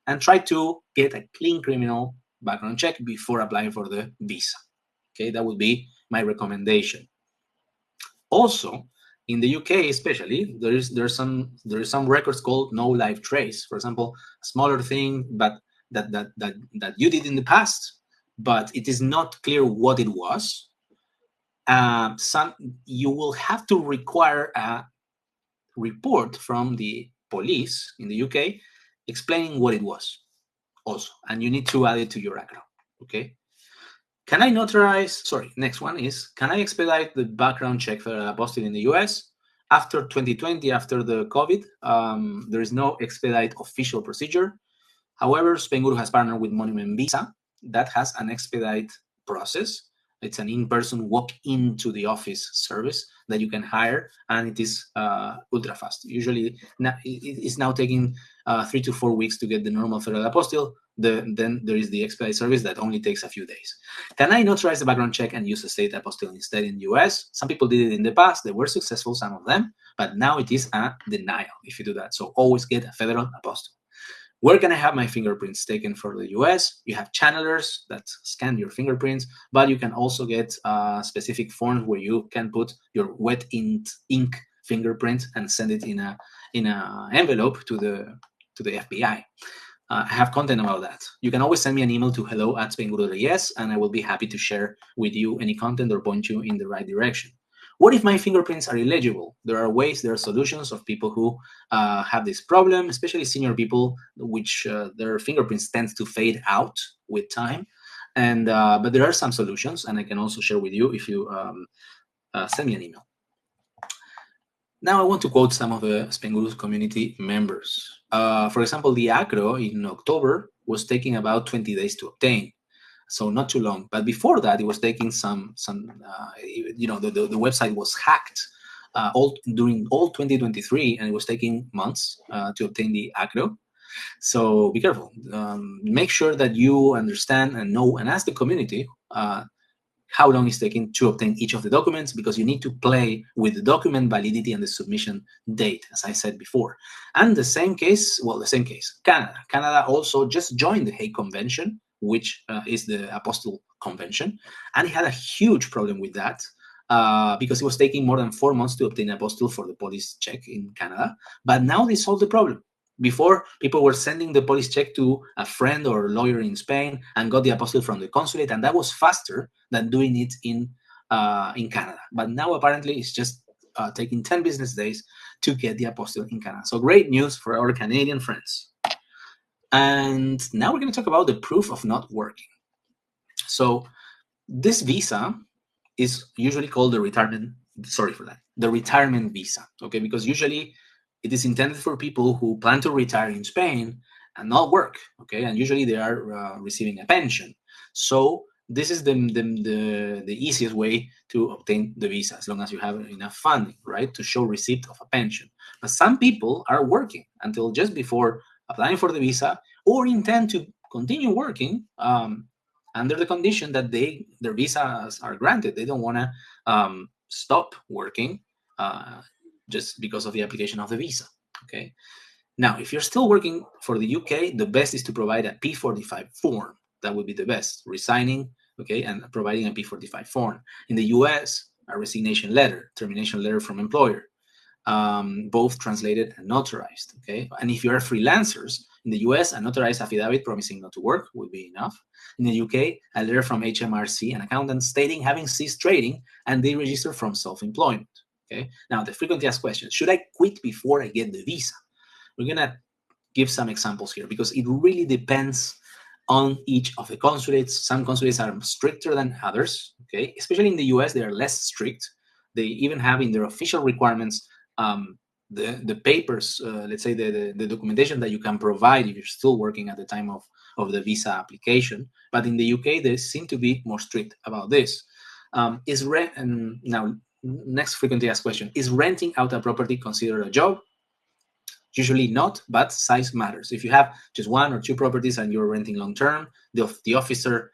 And try to get a clean criminal background check before applying for the visa. Okay, that would be my recommendation. Also, in the UK especially, there's some records called no live trace. For example, a smaller thing, but that you did in the past, but it is not clear what it was. You will have to require a report from the police in the UK explaining what it was also, and you need to add it to your account. Okay. Can I notarize? Sorry, next one is, can I expedite the background check for an apostille in the US? After 2020, after the COVID, there is no expedite official procedure. However, Spainguru has partnered with Monument Visa that has an expedite process. It's an in-person walk into the office service that you can hire, and it is ultra fast. Usually, it's now taking 3 to 4 weeks to get the normal federal apostille. Then there is the expedite service that only takes a few days. Can I notarize the background check and use a state apostille instead in the US? Some people did it in the past. They were successful, some of them, but now it is a denial if you do that. So always get a federal apostille. Where can I have my fingerprints taken for the US? You have channelers that scan your fingerprints, but you can also get specific forms where you can put your wet ink fingerprint and send it in a envelope to the FBI. I have content about that. You can always send me an email to hello@spainguru.es, and I will be happy to share with you any content or point you in the right direction. What if my fingerprints are illegible? There are ways, there are solutions of people who have this problem, especially senior people, which their fingerprints tend to fade out with time. And but there are some solutions, and I can also share with you if you send me an email. Now I want to quote some of the Spainguru community members. For example, the ACRO in October was taking about 20 days to obtain. So not too long, but before that, it was taking some the website was hacked during all 2023, and it was taking months to obtain the ACRO. So be careful. Make sure that you understand and know and ask the community how long it's taking to obtain each of the documents, because you need to play with the document validity and the submission date, as I said before. And the same case, Canada. Canada also just joined the Hague Convention, which is the Apostille Convention, and it had a huge problem with that because it was taking more than 4 months to obtain an apostille for the police check in Canada. But now they solved the problem. Before, people were sending the police check to a friend or lawyer in Spain and got the apostille from the consulate, and that was faster than doing it in Canada. But now apparently it's just taking 10 business days to get the apostille in Canada. So great news for our Canadian friends. And now we're going to talk about the proof of not working. So this visa is usually called the retirement visa, okay? Because usually it is intended for people who plan to retire in Spain and not work, okay? And usually they are receiving a pension. So this is the easiest way to obtain the visa, as long as you have enough funding, right, to show receipt of a pension. But some people are working until just before applying for the visa, or intend to continue working under the condition that their visas are granted. They don't want to stop working just because of the application of the visa. Okay. Now, if you're still working for the UK, the best is to provide a P45 form. That would be the best. Resigning, okay, and providing a P45 form. In the US, a resignation letter, termination letter from employer. Both translated and notarized, okay? And if you are freelancers, in the US, a notarized affidavit promising not to work would be enough. In the UK, a letter from HMRC, an accountant stating having ceased trading and they register from self-employment, okay? Now, the frequently asked question, should I quit before I get the visa? We're gonna give some examples here because it really depends on each of the consulates. Some consulates are stricter than others, okay? Especially in the US, they are less strict. They even have in their official requirements the papers, let's say the documentation that you can provide if you're still working at the time of the visa application. But in the UK, they seem to be more strict about this. Now, next frequently asked question, is renting out a property considered a job? Usually not, but size matters. If you have just 1 or 2 properties and you're renting long-term, the officer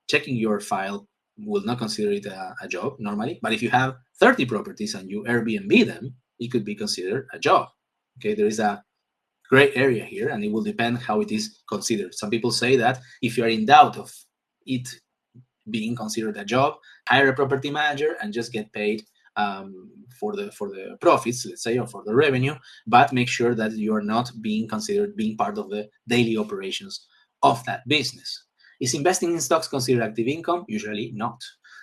checking your file will not consider it a job normally. But if you have 30 properties and you Airbnb them, it could be considered a job. Okay, there is a gray area here, and it will depend how it is considered. Some people say that if you are in doubt of it being considered a job, hire a property manager and just get paid for the profits, let's say, or for the revenue, but make sure that you are not being considered being part of the daily operations of that business. Is investing in stocks considered active income? Usually not.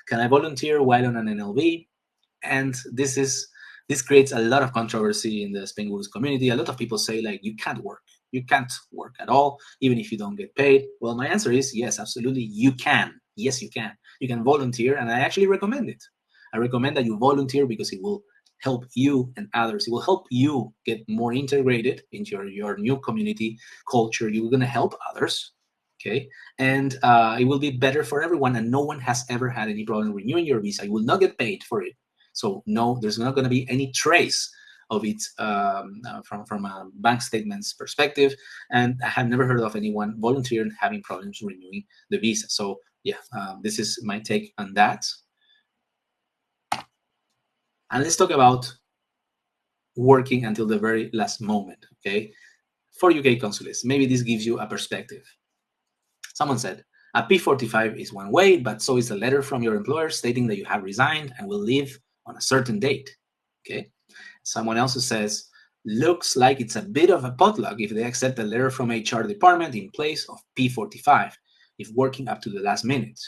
Can I volunteer while on an NLV? And this creates a lot of controversy in the Spainguru's community. A lot of people say, like, you can't work at all, even if you don't get paid. Well, my answer is yes, absolutely, you can. Yes, you can volunteer, and I actually recommend it. I recommend that you volunteer because it will help you and others. It will help you get more integrated into your new community culture. You're going to help others, okay? And it will be better for everyone, and no one has ever had any problem renewing your visa. You will not get paid for it. So no, there's not going to be any trace of it from a bank statements perspective. And I have never heard of anyone volunteering having problems renewing the visa. So yeah, this is my take on that. And let's talk about working until the very last moment, okay? For UK consulates, maybe this gives you a perspective. Someone said, a P45 is one way, but so is a letter from your employer stating that you have resigned and will leave on a certain date, okay? Someone else says, looks like it's a bit of a potluck if they accept a letter from HR department in place of P45 if working up to the last minute.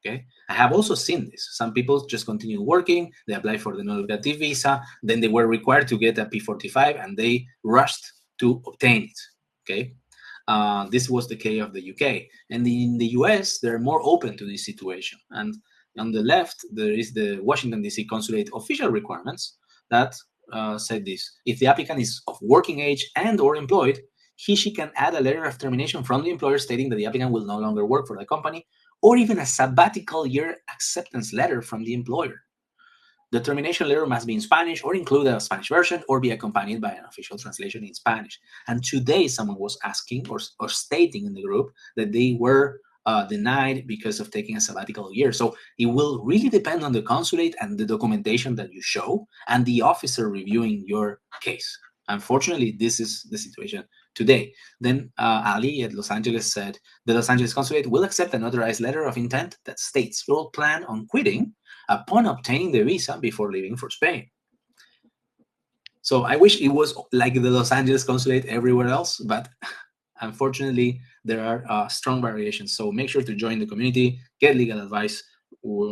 Okay, I have also seen this. Some people just continue working, they apply for the non-lucrative visa, then they were required to get a P45 and they rushed to obtain it. Okay, this was the case of the UK. And in the US, they're more open to this situation. And on the left, there is the Washington, D.C. consulate official requirements that said this. If the applicant is of working age and or employed, she can add a letter of termination from the employer stating that the applicant will no longer work for the company, or even a sabbatical year acceptance letter from the employer. The termination letter must be in Spanish or include a Spanish version or be accompanied by an official translation in Spanish. And today someone was asking or stating in the group that they were denied because of taking a sabbatical year. So it will really depend on the consulate and the documentation that you show and the officer reviewing your case. Unfortunately, this is the situation today. Then Ali at Los Angeles said, the Los Angeles consulate will accept a notarized letter of intent that states you will plan on quitting upon obtaining the visa before leaving for Spain. So I wish it was like the Los Angeles consulate everywhere else, but unfortunately, there are strong variations. So make sure to join the community, get legal advice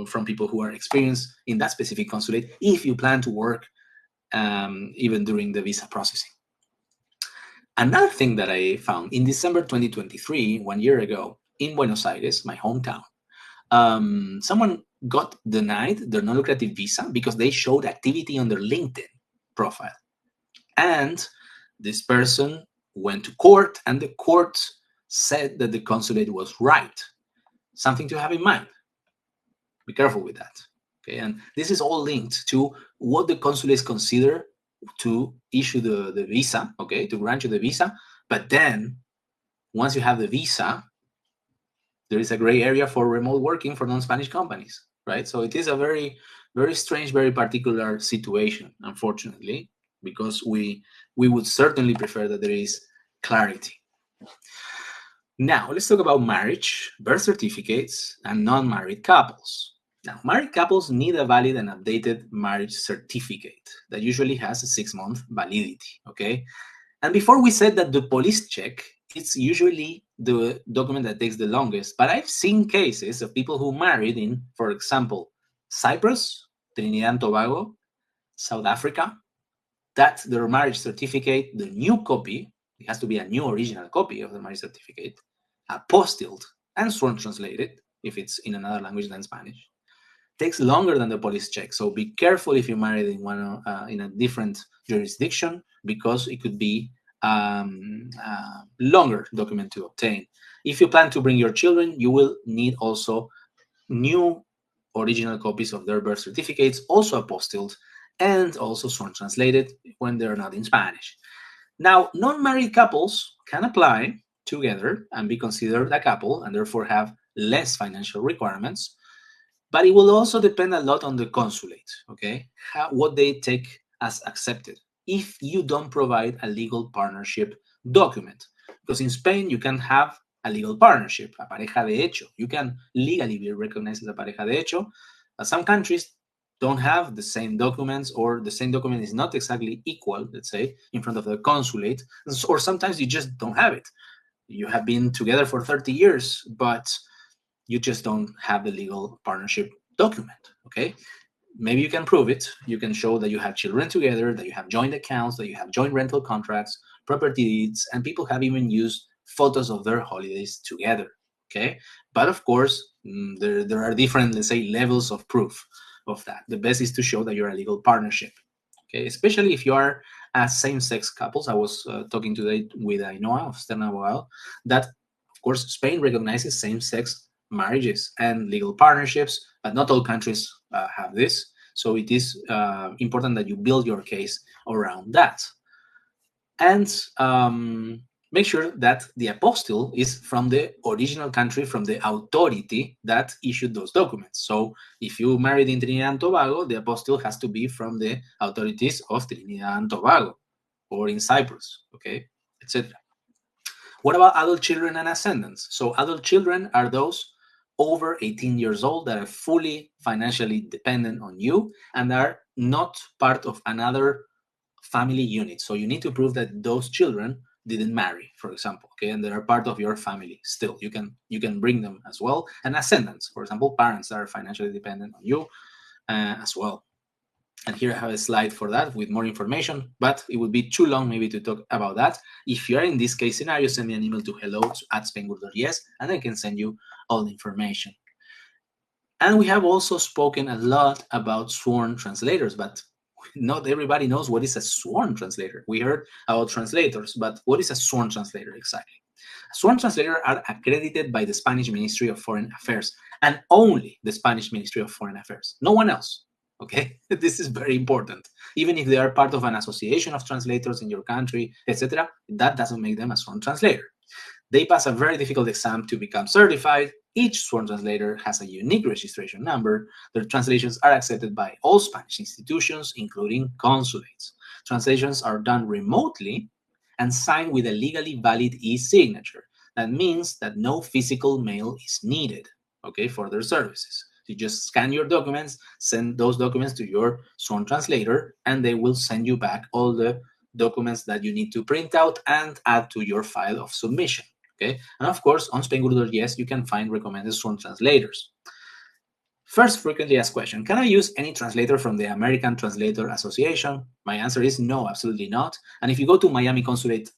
from people who are experienced in that specific consulate if you plan to work even during the visa processing. Another thing that I found in December 2023, 1 year ago, in Buenos Aires, my hometown, someone got denied their non-lucrative visa because they showed activity on their LinkedIn profile. And this person went to court, and the court said that the consulate was right. Something to have in mind. Be careful with that. Okay, and this is all linked to what the consulates consider to issue the visa, okay, to grant you the visa. But then, once you have the visa, there is a gray area for remote working for non-Spanish companies, right? So it is a very, very strange, very particular situation, unfortunately, because we would certainly prefer that there is clarity. Now, let's talk about marriage, birth certificates, and non-married couples. Now, married couples need a valid and updated marriage certificate that usually has a 6-month validity, okay? And before we said that the police check, it's usually the document that takes the longest, but I've seen cases of people who married in, for example, Cyprus, Trinidad and Tobago, South Africa, that their marriage certificate, the new copy, it has to be a new original copy of the marriage certificate, apostilled and sworn translated, if it's in another language than Spanish, takes longer than the police check. So be careful if you're married in a different jurisdiction, because it could be longer document to obtain. If you plan to bring your children, you will need also new original copies of their birth certificates, also apostilled and also sworn translated when they're not in Spanish. Now, non-married couples can apply together and be considered a couple and therefore have less financial requirements, but it will also depend a lot on the consulate, okay? What they take as accepted. If you don't provide a legal partnership document. Because in Spain, you can have a legal partnership, a pareja de hecho. You can legally be recognized as a pareja de hecho. Some countries don't have the same documents, or the same document is not exactly equal, let's say, in front of the consulate, or sometimes you just don't have it. You have been together for 30 years, but you just don't have the legal partnership document, okay? Maybe you can prove it. You can show that you have children together, that you have joint accounts, that you have joint rental contracts, property deeds, and people have even used photos of their holidays together, okay? But of course, there are different, let's say, levels of proof of that. The best is to show that you're a legal partnership, okay? Especially if you are same-sex couples. I was talking today with Ainhoa of Stern Abogado, that, of course, Spain recognizes same-sex marriages and legal partnerships, but not all countries have this. So it is important that you build your case around that. And make sure that the apostille is from the original country, from the authority that issued those documents. So if you married in Trinidad and Tobago, the apostille has to be from the authorities of Trinidad and Tobago, or in Cyprus, okay, etc. What about adult children and ascendants? So adult children are those over 18 years old that are fully financially dependent on you and are not part of another family unit. So you need to prove that those children didn't marry, for example, okay, and they are part of your family still. You can bring them as well. And ascendants, for example, parents that are financially dependent on you as well. And here I have a slide for that with more information, but it would be too long maybe to talk about that. If you are in this case scenario, send me an email to hello@spainguru.es and I can send you all the information. And we have also spoken a lot about sworn translators, but not everybody knows what is a sworn translator. We heard about translators, but what is a sworn translator exactly? Sworn translators are accredited by the Spanish Ministry of Foreign Affairs, and only the Spanish Ministry of Foreign Affairs, no one else. Okay, this is very important. Even if they are part of an association of translators in your country, etc., that doesn't make them a sworn translator. They pass a very difficult exam to become certified. Each sworn translator has a unique registration number. Their translations are accepted by all Spanish institutions, including consulates. Translations are done remotely and signed with a legally valid e-signature. That means that no physical mail is needed, okay, for their services. You just scan your documents, send those documents to your sworn translator, and they will send you back all the documents that you need to print out and add to your file of submission. Okay, and of course, on Spainguru.es, you can find recommended sworn translators. First frequently asked question, can I use any translator from the American Translator Association? My answer is no, absolutely not. And if you go to Miami Consulate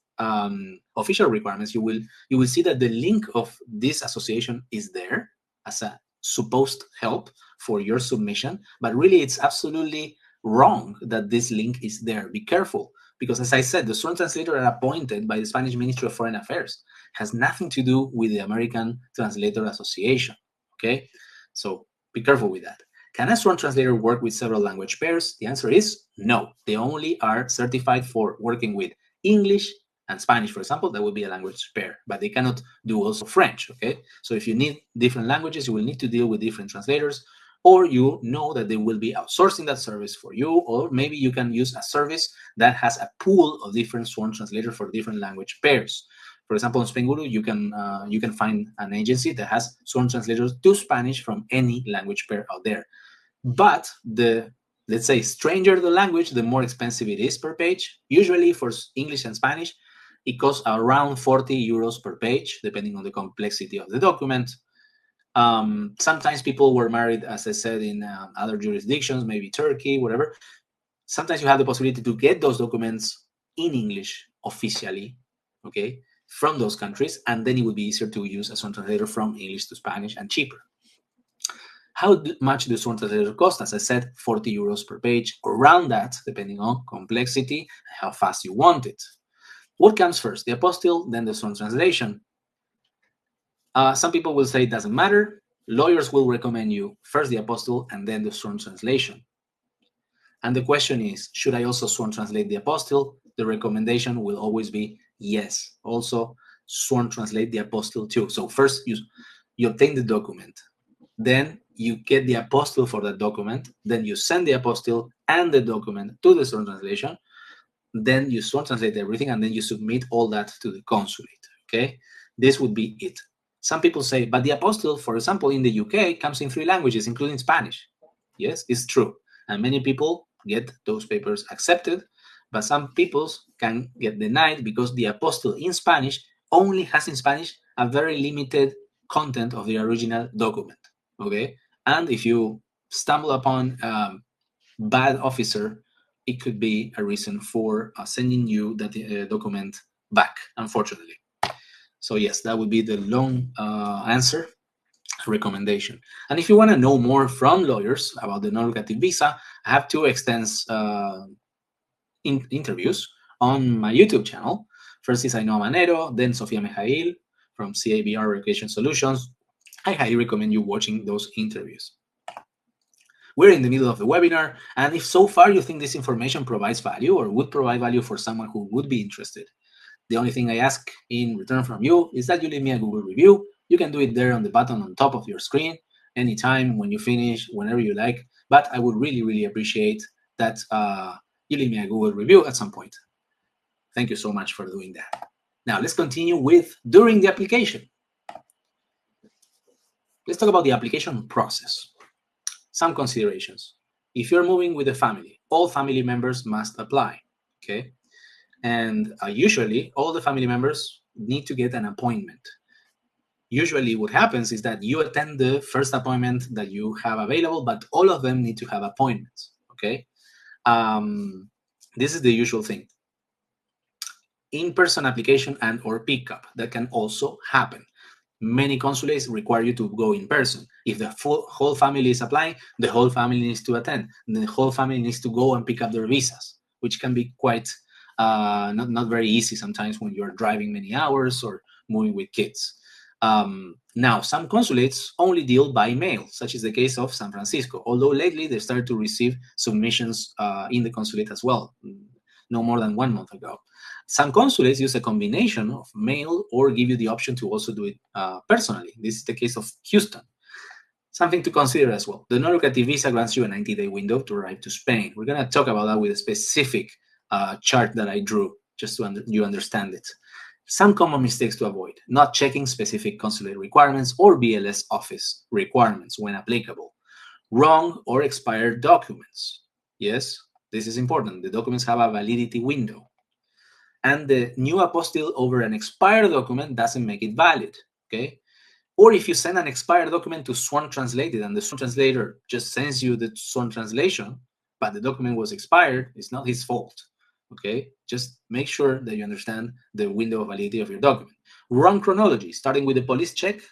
official requirements, you will see that the link of this association is there as a supposed help for your submission, but really it's absolutely wrong that this link is there. Be careful, because as I said, the sworn translator are appointed by the Spanish Ministry of Foreign Affairs. It has nothing to do with the American Translator Association, okay? So be careful with that. Can a sworn translator work with several language pairs? The answer is no. They only are certified for working with English and Spanish, for example. That would be a language pair, but they cannot do also French, okay? So if you need different languages, you will need to deal with different translators, or you know that they will be outsourcing that service for you, or maybe you can use a service that has a pool of different sworn translators for different language pairs. For example, in Spainguru, you can find an agency that has sworn translators to Spanish from any language pair out there. But let's say, stranger the language, the more expensive it is per page. Usually for English and Spanish, it costs around 40 euros per page, depending on the complexity of the document. Sometimes people were married, as I said, in other jurisdictions, maybe Turkey, whatever. Sometimes you have the possibility to get those documents in English officially, okay, from those countries, and then it would be easier to use a sworn translator from English to Spanish and cheaper. How much does sworn translator cost? As I said, 40 euros per page, around that, depending on complexity and how fast you want it. What comes first, the apostille, then the sworn translation? Some people will say it doesn't matter. Lawyers will recommend you first the apostille and then the sworn translation. And the question is, should I also sworn translate the apostille? The recommendation will always be yes. Also, sworn translate the apostille too. So first, you obtain the document. Then you get the apostille for that document. Then you send the apostille and the document to the sworn translation. then you sworn translate everything, and then you submit all that to the consulate. Okay, this would be it. Some people say, but the apostille, for example, in the UK comes in 3 languages, including Spanish. Yes, it's true. And many people get those papers accepted, but some people can get denied because the apostille in Spanish only has in Spanish a very limited content of the original document. Okay, and if you stumble upon bad officer, it could be a reason for sending you that document back, unfortunately. So yes, that would be the long answer, recommendation. And if you want to know more from lawyers about the non-lucrative visa, I have 2 extensive interviews on my YouTube channel. First is Ainhoa Manero, then Sofia Mejail from CABR Relocation Solutions. I highly recommend you watching those interviews. We're in the middle of the webinar, and if so far you think this information provides value or would provide value for someone who would be interested, the only thing I ask in return from you is that you leave me a Google review. You can do it there on the button on top of your screen, anytime, when you finish, whenever you like. But I would really, really appreciate that you leave me a Google review at some point. Thank you so much for doing that. Now, let's continue with during the application. Let's talk about the application process. Some considerations. If you're moving with a family, all family members must apply, okay? And usually, all the family members need to get an appointment. Usually, what happens is that you attend the first appointment that you have available, but all of them need to have appointments, okay? This is the usual thing. In-person application and or pickup, that can also happen. Many consulates require you to go in person. If the whole family is applying, the whole family needs to attend. The whole family needs to go and pick up their visas, which can be quite not very easy sometimes when you're driving many hours or moving with kids. Now, some consulates only deal by mail, such is the case of San Francisco, although lately they started to receive submissions in the consulate as well, no more than 1 month ago. Some consulates use a combination of mail or give you the option to also do it personally. This is the case of Houston. Something to consider as well. The non-lucrative visa grants you a 90-day window to arrive to Spain. We're going to talk about that with a specific chart that I drew, just so you understand it. Some common mistakes to avoid: not checking specific consulate requirements or BLS office requirements when applicable. Wrong or expired documents. Yes, this is important. The documents have a validity window. And the new apostille over an expired document doesn't make it valid, okay? Or if you send an expired document to sworn translated and the sworn translator just sends you the sworn translation, but the document was expired, it's not his fault, okay? Just make sure that you understand the window of validity of your document. Wrong chronology, starting with the police check,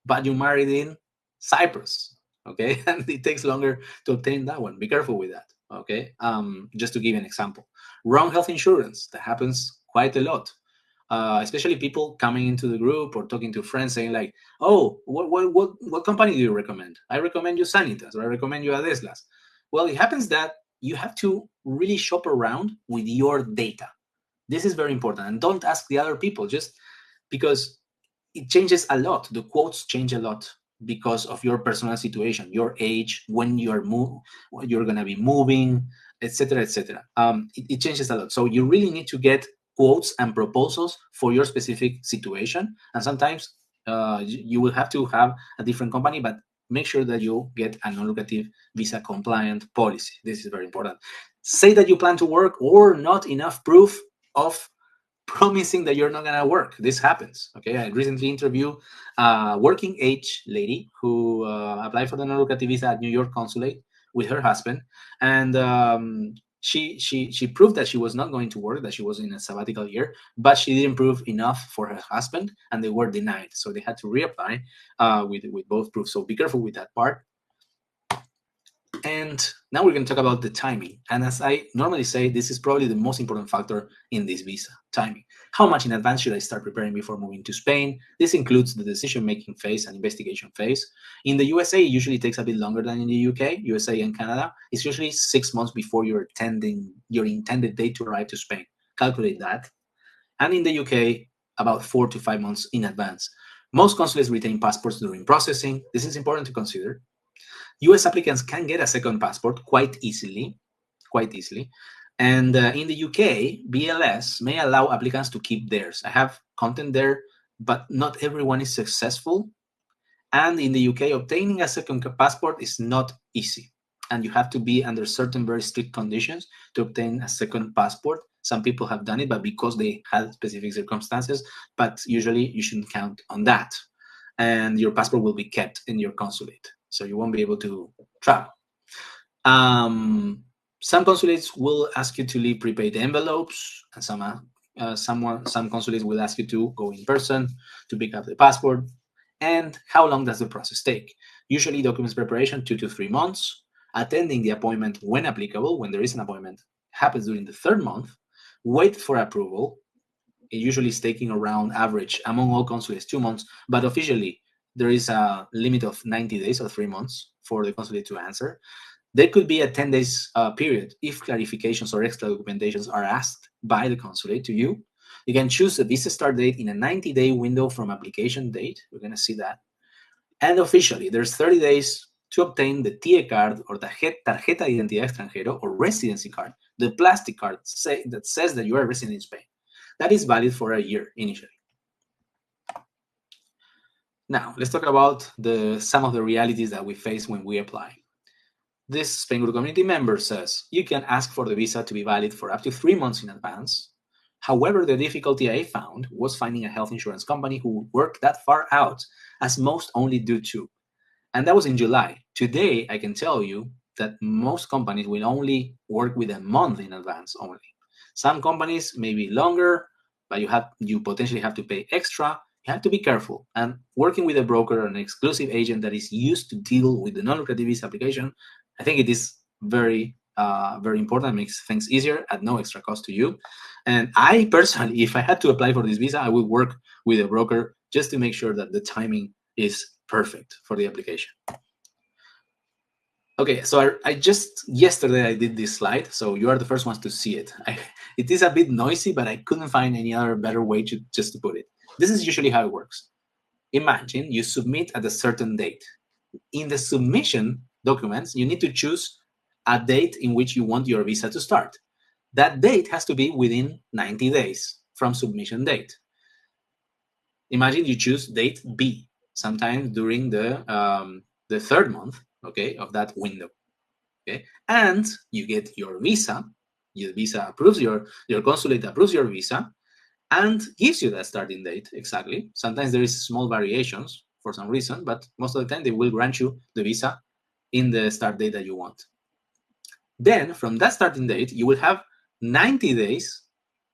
but you married in Cyprus, okay? And it takes longer to obtain that one. Be careful with that, okay? Just to give you an example. Wrong health insurance, that happens quite a lot. Especially people coming into the group or talking to friends saying like, oh, what company do you recommend? I recommend you Sanitas, or I recommend you Adeslas. Well, it happens that you have to really shop around with your data. This is very important. And don't ask the other people, just because it changes a lot. The quotes change a lot because of your personal situation, your age, when you're going to be moving, etc., etc. It changes a lot. So you really need to get quotes and proposals for your specific situation. And sometimes you will have to have a different company, but make sure that you get a non-lucrative visa compliant policy. This is very important. Say that you plan to work or not enough proof of promising that you're not going to work. This happens. Okay, I recently interviewed a working age lady who applied for the non-lucrative visa at New York consulate with her husband, and she proved that she was not going to work, that she was in a sabbatical year, but she didn't prove enough for her husband, and they were denied. So they had to reapply with both proofs. So be careful with that part. And now we're going to talk about the timing. And as I normally say, this is probably the most important factor in this visa, timing. How much in advance should I start preparing before moving to Spain? This includes the decision-making phase and investigation phase. In the USA, it usually takes a bit longer than in the UK, USA and Canada. It's usually 6 months before your intended date to arrive to Spain. Calculate that. And in the UK, about 4 to 5 months in advance. Most consulates retain passports during processing. This is important to consider. US applicants can get a second passport quite easily, And in the UK, BLS may allow applicants to keep theirs. I have content there, but not everyone is successful. And in the UK, obtaining a second passport is not easy. And you have to be under certain very strict conditions to obtain a second passport. Some people have done it, but because they had specific circumstances, but usually you shouldn't count on that. And your passport will be kept in your consulate, so you won't be able to travel. Some consulates will ask you to leave prepaid envelopes, and some consulates will ask you to go in person to pick up the passport. And how long does the process take? Usually documents preparation 2 to 3 months. Attending the appointment when applicable, when there is an appointment, happens during the 3rd month. Wait for approval. It usually is taking around average among all consulates 2 months, but officially there is a limit of 90 days or 3 months for the consulate to answer. There could be a 10 days period if clarifications or extra documentations are asked by the consulate to you. You can choose a visa start date in a 90-day window from application date. We're going to see that. And officially, there's 30 days to obtain the TIE card or Tarjeta de Identidad Extranjero or residency card, the plastic card that says that you are a resident in Spain. That is valid for a year initially. Now, let's talk about some of the realities that we face when we apply. This Spainguru community member says you can ask for the visa to be valid for up to 3 months in advance. However, the difficulty I found was finding a health insurance company who worked that far out, as most only do 2. And that was in July. Today, I can tell you that most companies will only work with a month in advance only. Some companies may be longer, but you potentially have to pay extra. You have to be careful. And working with a broker or an exclusive agent that is used to deal with the non-lucrative visa application, I think it is very, very important. It makes things easier at no extra cost to you. And I personally, if I had to apply for this visa, I would work with a broker just to make sure that the timing is perfect for the application. Okay, so yesterday I did this slide, so you are the first ones to see it. It is a bit noisy, but I couldn't find any other better way to put it. This is usually how it works. Imagine you submit at a certain date. In the submission documents, you need to choose a date in which you want your visa to start. That date has to be within 90 days from submission date. Imagine you choose date B, sometime during the 3rd month, okay, of that window, okay, and you get your visa. Your visa approves your consulate approves your visa, and gives you that starting date exactly. Sometimes there is small variations for some reason, but most of the time they will grant you the visa in the start date that you want. Then from that starting date, you will have 90 days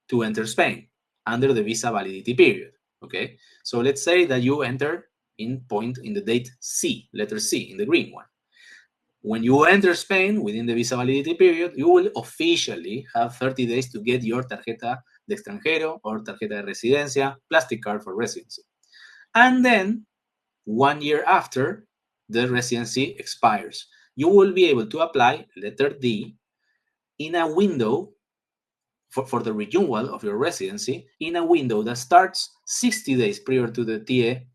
to enter Spain under the visa validity period. Okay, so let's say that you enter in the date C, letter C, in the green one. When you enter Spain within the visa validity period, you will officially have 30 days to get your tarjeta de extranjero or tarjeta de residencia, plastic card for residency. And then 1 year after, the residency expires. You will be able to apply letter D in a window for the renewal of your residency in a window that starts 60 days prior to the TIE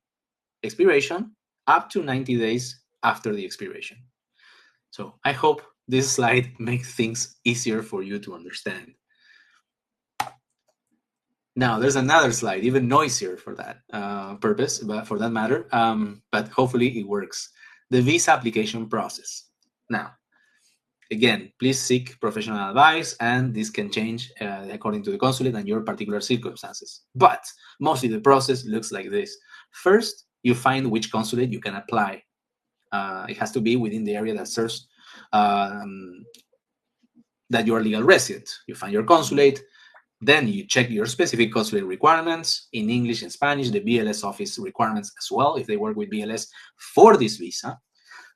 expiration up to 90 days after the expiration. So I hope this slide makes things easier for you to understand. Now, there's another slide, even noisier for that purpose, but for that matter, but hopefully it works. The visa application process. Now, again, please seek professional advice, and this can change according to the consulate and your particular circumstances. But mostly the process looks like this. First, you find which consulate you can apply. It has to be within the area that serves that you are legal resident. You find your consulate, then you check your specific consulate requirements in English and Spanish, the BLS office requirements as well, if they work with BLS for this visa.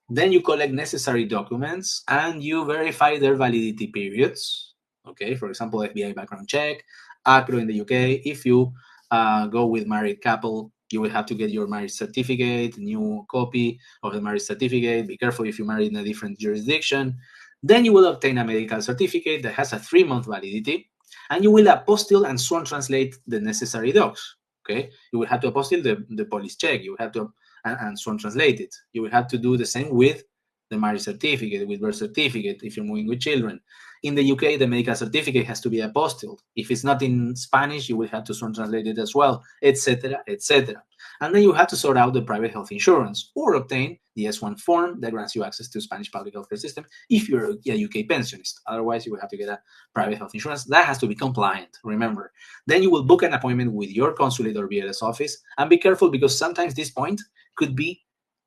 Then you collect necessary documents and you verify their validity periods. Okay, for example, FBI background check, ACRO in the UK. If you go with married couple, you will have to get your marriage certificate, new copy of the marriage certificate. Be careful if you marry in a different jurisdiction. Then you will obtain a medical certificate that has a 3-month validity, and you will apostille and sworn translate the necessary docs. Okay, you will have to apostille the police check. You will have to and sworn translate it. You will have to do the same with the marriage certificate, with birth certificate, if you're moving with children. In the UK, the medical certificate has to be apostilled. If it's not in Spanish, you will have to translate it as well, etc., etc. And then you have to sort out the private health insurance or obtain the S1 form that grants you access to Spanish public healthcare system if you're a UK pensionist. Otherwise, you will have to get a private health insurance. That has to be compliant, remember. Then you will book an appointment with your consulate or BLS office, and be careful because sometimes this point could be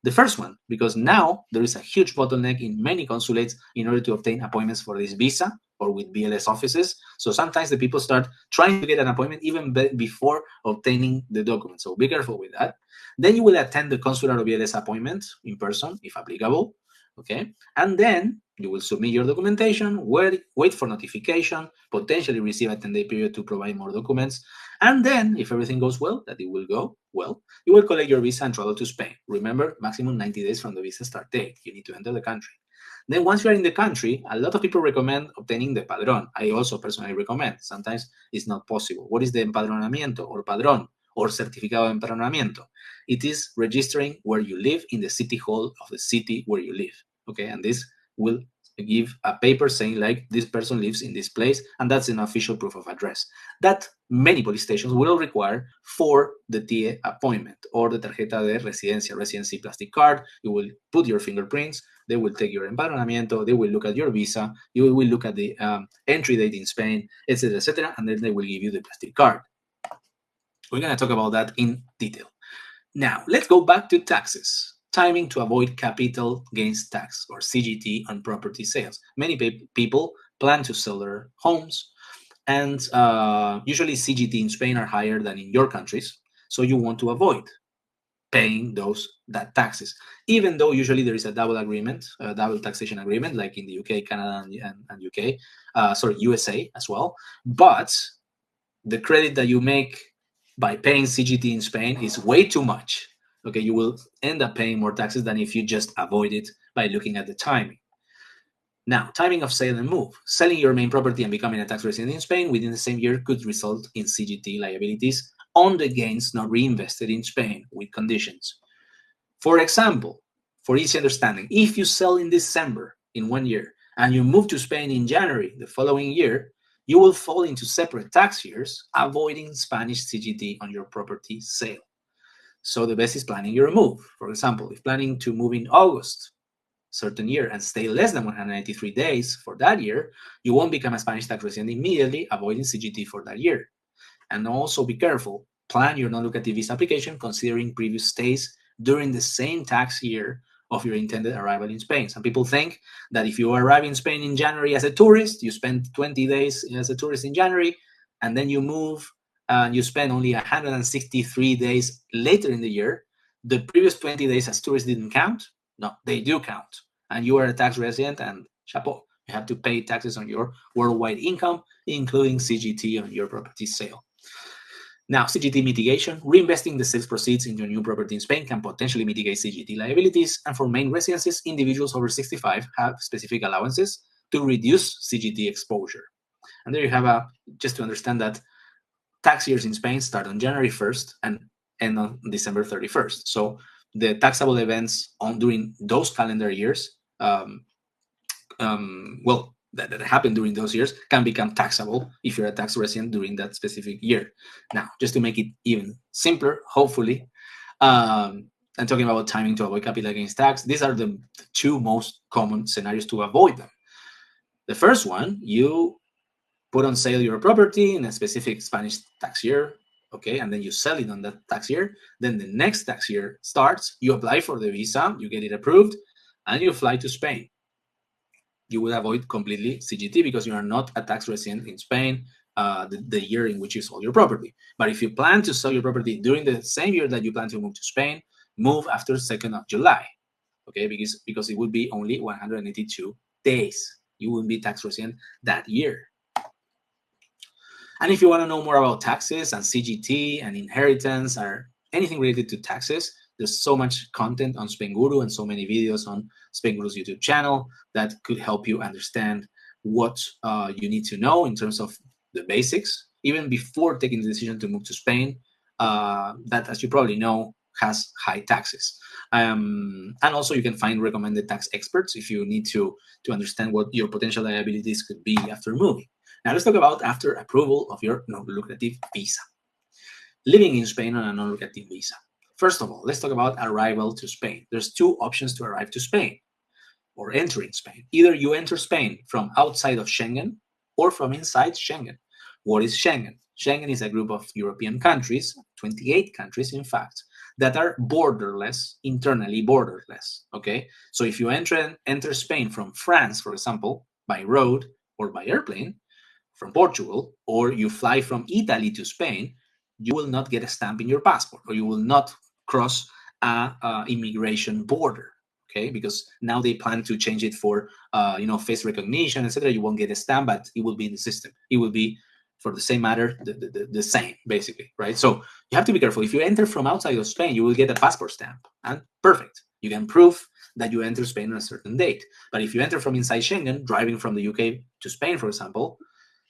the first one, because now there is a huge bottleneck in many consulates in order to obtain appointments for this visa or with BLS offices. So sometimes the people start trying to get an appointment even before obtaining the document. So be careful with that. Then you will attend the consular or BLS appointment in person, if applicable. Okay. And then you will submit your documentation, wait for notification, potentially receive a 10-day period to provide more documents. And then, if everything goes well, that it will go well, you will collect your visa and travel to Spain. Remember, maximum 90 days from the visa start date. You need to enter the country. Then once you are in the country, a lot of people recommend obtaining the padrón. I also personally recommend. Sometimes it's not possible. What is the empadronamiento or padrón or certificado de empadronamiento? It is registering where you live in the city hall of the city where you live. Okay, and this will give a paper saying like this person lives in this place, and that's an official proof of address that many police stations will require for the TIE appointment or the tarjeta de residencia, residency plastic card. You will put your fingerprints, they will take your empadronamiento, they will look at your visa, you will look at the entry date in Spain, etc., and then they will give you the plastic card. We're going to talk about that in detail. Now, let's go back to taxes. Timing to avoid capital gains tax or CGT on property sales. Many people plan to sell their homes, and usually CGT in Spain are higher than in your countries, so you want to avoid paying that taxes, even though usually there is a double agreement, a double taxation agreement, like in the UK, Canada, and UK, USA as well. But the credit that you make by paying CGT in Spain is way too much. Okay, you will end up paying more taxes than if you just avoid it by looking at the timing. Now, timing of sale and move. Selling your main property and becoming a tax resident in Spain within the same year could result in CGT liabilities on the gains not reinvested in Spain with conditions. For example, for easy understanding, if you sell in December in 1 year and you move to Spain in January the following year, you will fall into separate tax years, avoiding Spanish CGT on your property sale. So the best is planning your move. For example, if planning to move in August, certain year, and stay less than 193 days for that year, you won't become a Spanish tax resident immediately, avoiding CGT for that year. And also be careful, plan your non-lucrative visa application considering previous stays during the same tax year of your intended arrival in Spain. Some people think that if you arrive in Spain in January as a tourist, you spend 20 days as a tourist in January, and then you move and you spend only 163 days later in the year, the previous 20 days as tourists didn't count. No, they do count. And you are a tax resident, and chapeau, you have to pay taxes on your worldwide income, including CGT on your property sale. Now, CGT mitigation. Reinvesting the sales proceeds into a new property in Spain can potentially mitigate CGT liabilities. And for main residences, individuals over 65 have specific allowances to reduce CGT exposure. And there you have just to understand that tax years in Spain start on January 1st and end on December 31st. So the taxable events during those calendar years, that happen during those years can become taxable if you're a tax resident during that specific year. Now, just to make it even simpler, hopefully, and talking about timing to avoid capital gains tax, these are the two most common scenarios to avoid them. The first one, you put on sale your property in a specific Spanish tax year, okay, and then you sell it on that tax year. Then the next tax year starts, you apply for the visa, you get it approved, and you fly to Spain. You will avoid completely CGT because you are not a tax resident in Spain the year in which you sold your property. But if you plan to sell your property during the same year that you plan to move to Spain, move after 2nd of July, okay, because it would be only 182 days. You will be tax resident that year. And if you want to know more about taxes and CGT and inheritance or anything related to taxes, there's so much content on Spainguru and so many videos on Spainguru's YouTube channel that could help you understand what you need to know in terms of the basics, even before taking the decision to move to Spain. That, as you probably know, has high taxes. And also you can find recommended tax experts if you need to understand what your potential liabilities could be after moving. Now let's talk about after approval of your non-lucrative visa. Living in Spain on a non-lucrative visa. First of all, let's talk about arrival to Spain. There's two options to arrive to Spain or entering Spain. Either you enter Spain from outside of Schengen or from inside Schengen. What is Schengen? Schengen is a group of European countries, 28 countries in fact, that are borderless, internally borderless. Okay, so if you enter Spain from France, for example, by road or by airplane, from Portugal, or you fly from Italy to Spain, you will not get a stamp in your passport, or you will not cross a immigration border. Okay, because now they plan to change it for face recognition, etc. You won't get a stamp, but it will be in the system. It will be, for the same matter, the same, basically, right? So you have to be careful. If you enter from outside of Spain, you will get a passport stamp, and perfect. You can prove that you enter Spain on a certain date. But if you enter from inside Schengen, driving from the UK to Spain, for example,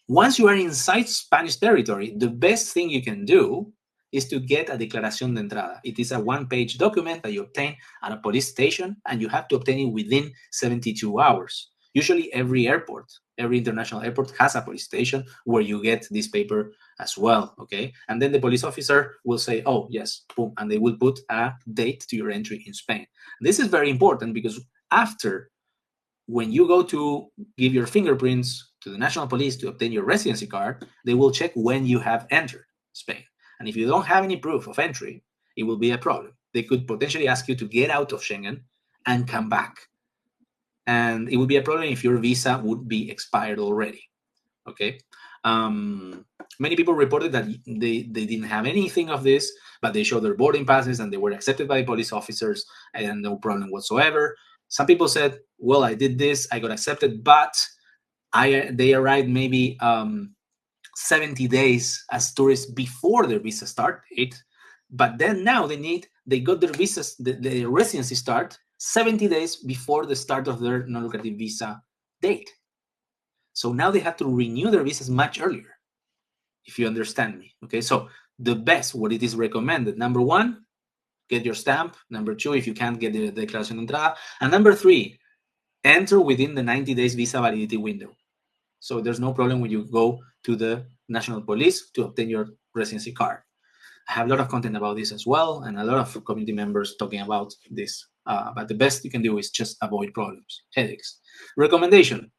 once you are inside Spanish territory, the best thing you can do is to get a declaración de entrada. It is a one-page document that you obtain at a police station, and you have to obtain it within 72 hours. Usually every airport, every international airport has a police station where you get this paper as well, okay? And then the police officer will say, oh, yes, boom, and they will put a date to your entry in Spain. This is very important because after, when you go to give your fingerprints to the national police to obtain your residency card, they will check when you have entered Spain. And if you don't have any proof of entry, it will be a problem. They could potentially ask you to get out of Schengen and come back. And it would be a problem if your visa would be expired already. Okay. Many people reported that they didn't have anything of this, but they showed their boarding passes and they were accepted by police officers and no problem whatsoever. Some people said, well, I did this, I got accepted, but they arrived maybe 70 days as tourists before their visa start date. But then now they got their visas, the residency start 70 days before the start of their non-lucrative visa date. So now they have to renew their visas much earlier, if you understand me. Okay, so the best, what it is recommended, number one, get your stamp. Number two, if you can't get the declaración de entrada. And number three, enter within the 90 days visa validity window. So there's no problem when you go to the national police to obtain your residency card. I have a lot of content about this as well, and a lot of community members talking about this. But the best you can do is just avoid problems, headaches. Recommendation: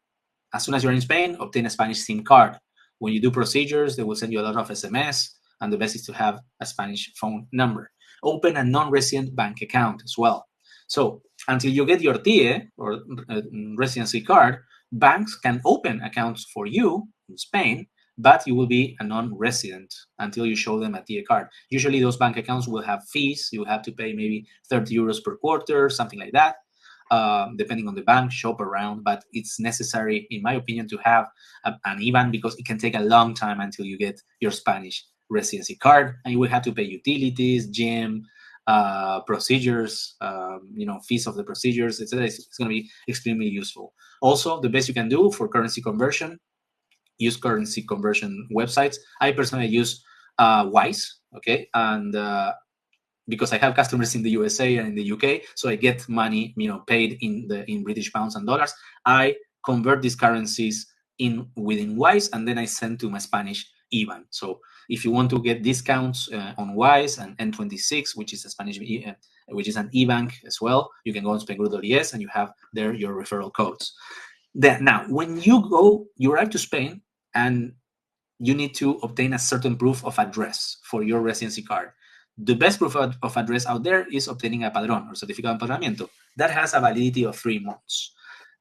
as soon as you're in Spain, obtain a Spanish SIM card. When you do procedures, they will send you a lot of SMS, and the best is to have a Spanish phone number. Open a non-resident bank account as well. So until you get your TIE or residency card, banks can open accounts for you in Spain, but you will be a non-resident until you show them a TIE card. Usually those bank accounts will have fees. You have to pay maybe 30 euros per quarter, something like that. Depending on the bank, shop around, but it's necessary, in my opinion, to have an IBAN because it can take a long time until you get your Spanish residency card, and you will have to pay utilities, gym, procedures, fees of the procedures, etc. It's going to be extremely useful. Also, the best you can do for currency conversion, use currency conversion websites. I personally use Wise, okay, and because I have customers in the USA and in the UK, so I get money, paid in British pounds and dollars. I convert these currencies within Wise, and then I send to my Spanish IBAN. So if you want to get discounts on Wise and N26, which is a Spanish, which is an e-bank as well, you can go on Spainguru.es and you have there your referral codes. Then now, when you arrive to Spain and you need to obtain a certain proof of address for your residency card. The best proof of address out there is obtaining a padrón or certificado de empadronamiento. That has a validity of 3 months.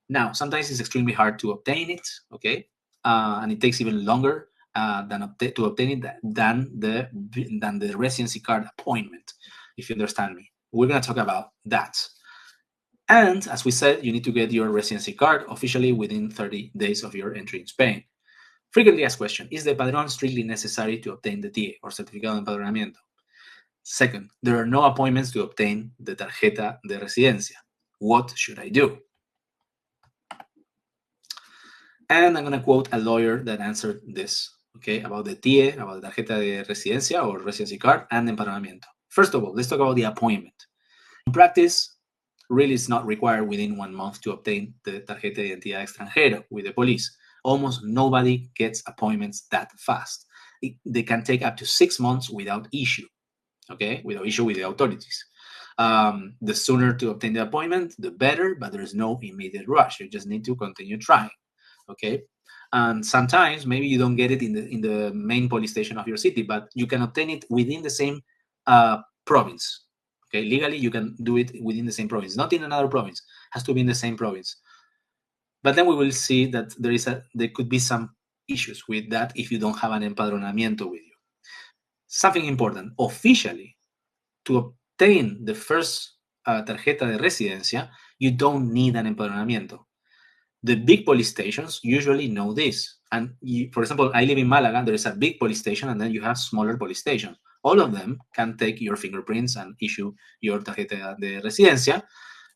Now, sometimes it's extremely hard to obtain it, okay? And it takes even longer to obtain it than the residency card appointment, if you understand me. We're going to talk about that. And as we said, you need to get your residency card officially within 30 days of your entry in Spain. Frequently asked question: is the padrón strictly necessary to obtain the TIE or certificado de empadronamiento? Second, there are no appointments to obtain the tarjeta de residencia. What should I do? And I'm going to quote a lawyer that answered this, okay, about the TIE, about the tarjeta de residencia or residency card, and empadronamiento. First of all, let's talk about the appointment. In practice, really it's not required within 1 month to obtain the tarjeta de identidad extranjero with the police. Almost nobody gets appointments that fast. They can take up to 6 months without issue, okay, without issue with the authorities. The sooner to obtain the appointment, the better, but there's no immediate rush. You just need to continue trying, okay? And sometimes maybe you don't get it in the main police station of your city, but you can obtain it within the same province. Okay, legally you can do it within the same province, not in another province. It has to be in the same province. But then we will see that there could be some issues with that if you don't have an empadronamiento with you. Something important, officially, to obtain the first tarjeta de residencia, you don't need an empadronamiento. The big police stations usually know this. And for example, I live in Malaga, there is a big police station, and then you have smaller police stations. All of them can take your fingerprints and issue your tarjeta de residencia,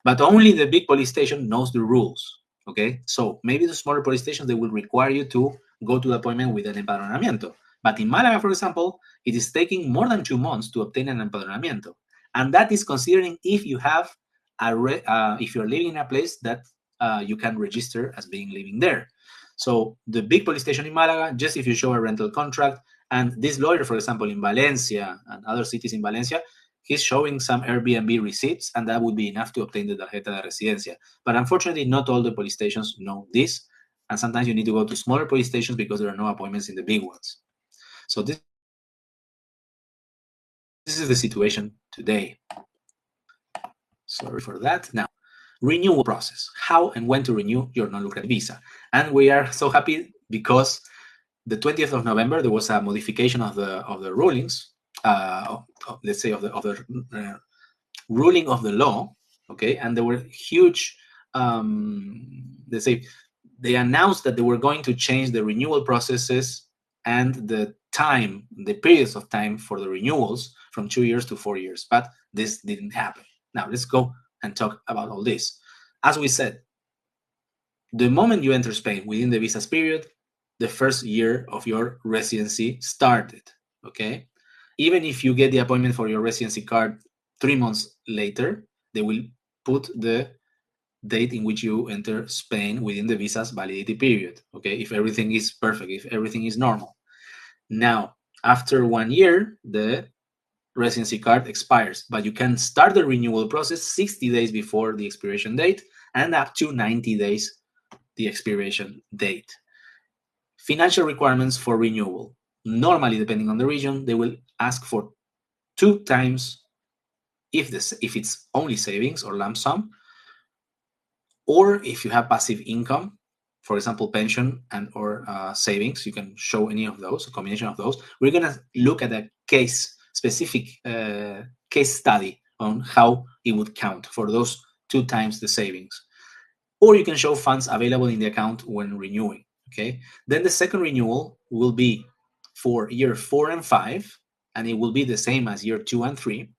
but only the big police station knows the rules, okay? So maybe the smaller police stations, they will require you to go to the appointment with an empadronamiento. But in Malaga, for example, it is taking more than 2 months to obtain an empadronamiento. And that is considering if you have if you're living in a place that you can register as being living there. So the big police station in Malaga, just if you show a rental contract, and this lawyer, for example, in Valencia and other cities in Valencia, he's showing some Airbnb receipts, and that would be enough to obtain the tarjeta de residencia. But unfortunately, not all the police stations know this, and sometimes you need to go to smaller police stations because there are no appointments in the big ones. So this is the situation today. Sorry for that. Now, renewal process. How and when to renew your non-lucrative visa. And we are so happy because the 20th of November, there was a modification of the rulings, let's say of the ruling of the law, okay? And there were huge, let's say, they announced that they were going to change the renewal processes and the periods of time for the renewals from 2 years to 4 years, but this didn't happen. Now, let's go and talk about all this. As we said, the moment you enter Spain within the visas period, the first year of your residency started, okay? Even if you get the appointment for your residency card 3 months later, they will put the date in which you enter Spain within the visa's validity period, okay? If everything is perfect, if everything is normal. Now, after 1 year, the residency card expires, but you can start the renewal process 60 days before the expiration date and up to 90 days the expiration date. Financial requirements for renewal. Normally, depending on the region, they will ask for 2 times if it's only savings or lump sum, or if you have passive income, for example, pension and or savings, you can show any of those, a combination of those. We're going to look at a specific case study on how it would count for those 2 times the savings. Or you can show funds available in the account when renewing, okay? Then the second renewal will be for year 4 and 5, and it will be the same as year 2 and 3,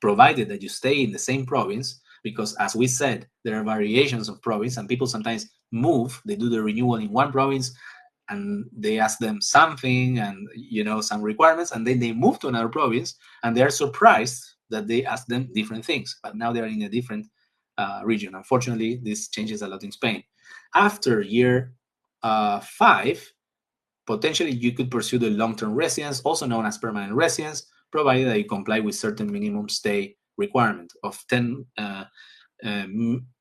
provided that you stay in the same province, because as we said, there are variations of province, and people sometimes move, they do the renewal in one province, and they ask them something and, some requirements, and then they move to another province, and they're surprised that they ask them different things, but now they're in a different region. Unfortunately, this changes a lot in Spain. After year 5, potentially you could pursue the long-term residence, also known as permanent residence, provided that you comply with certain minimum stay requirement of 10.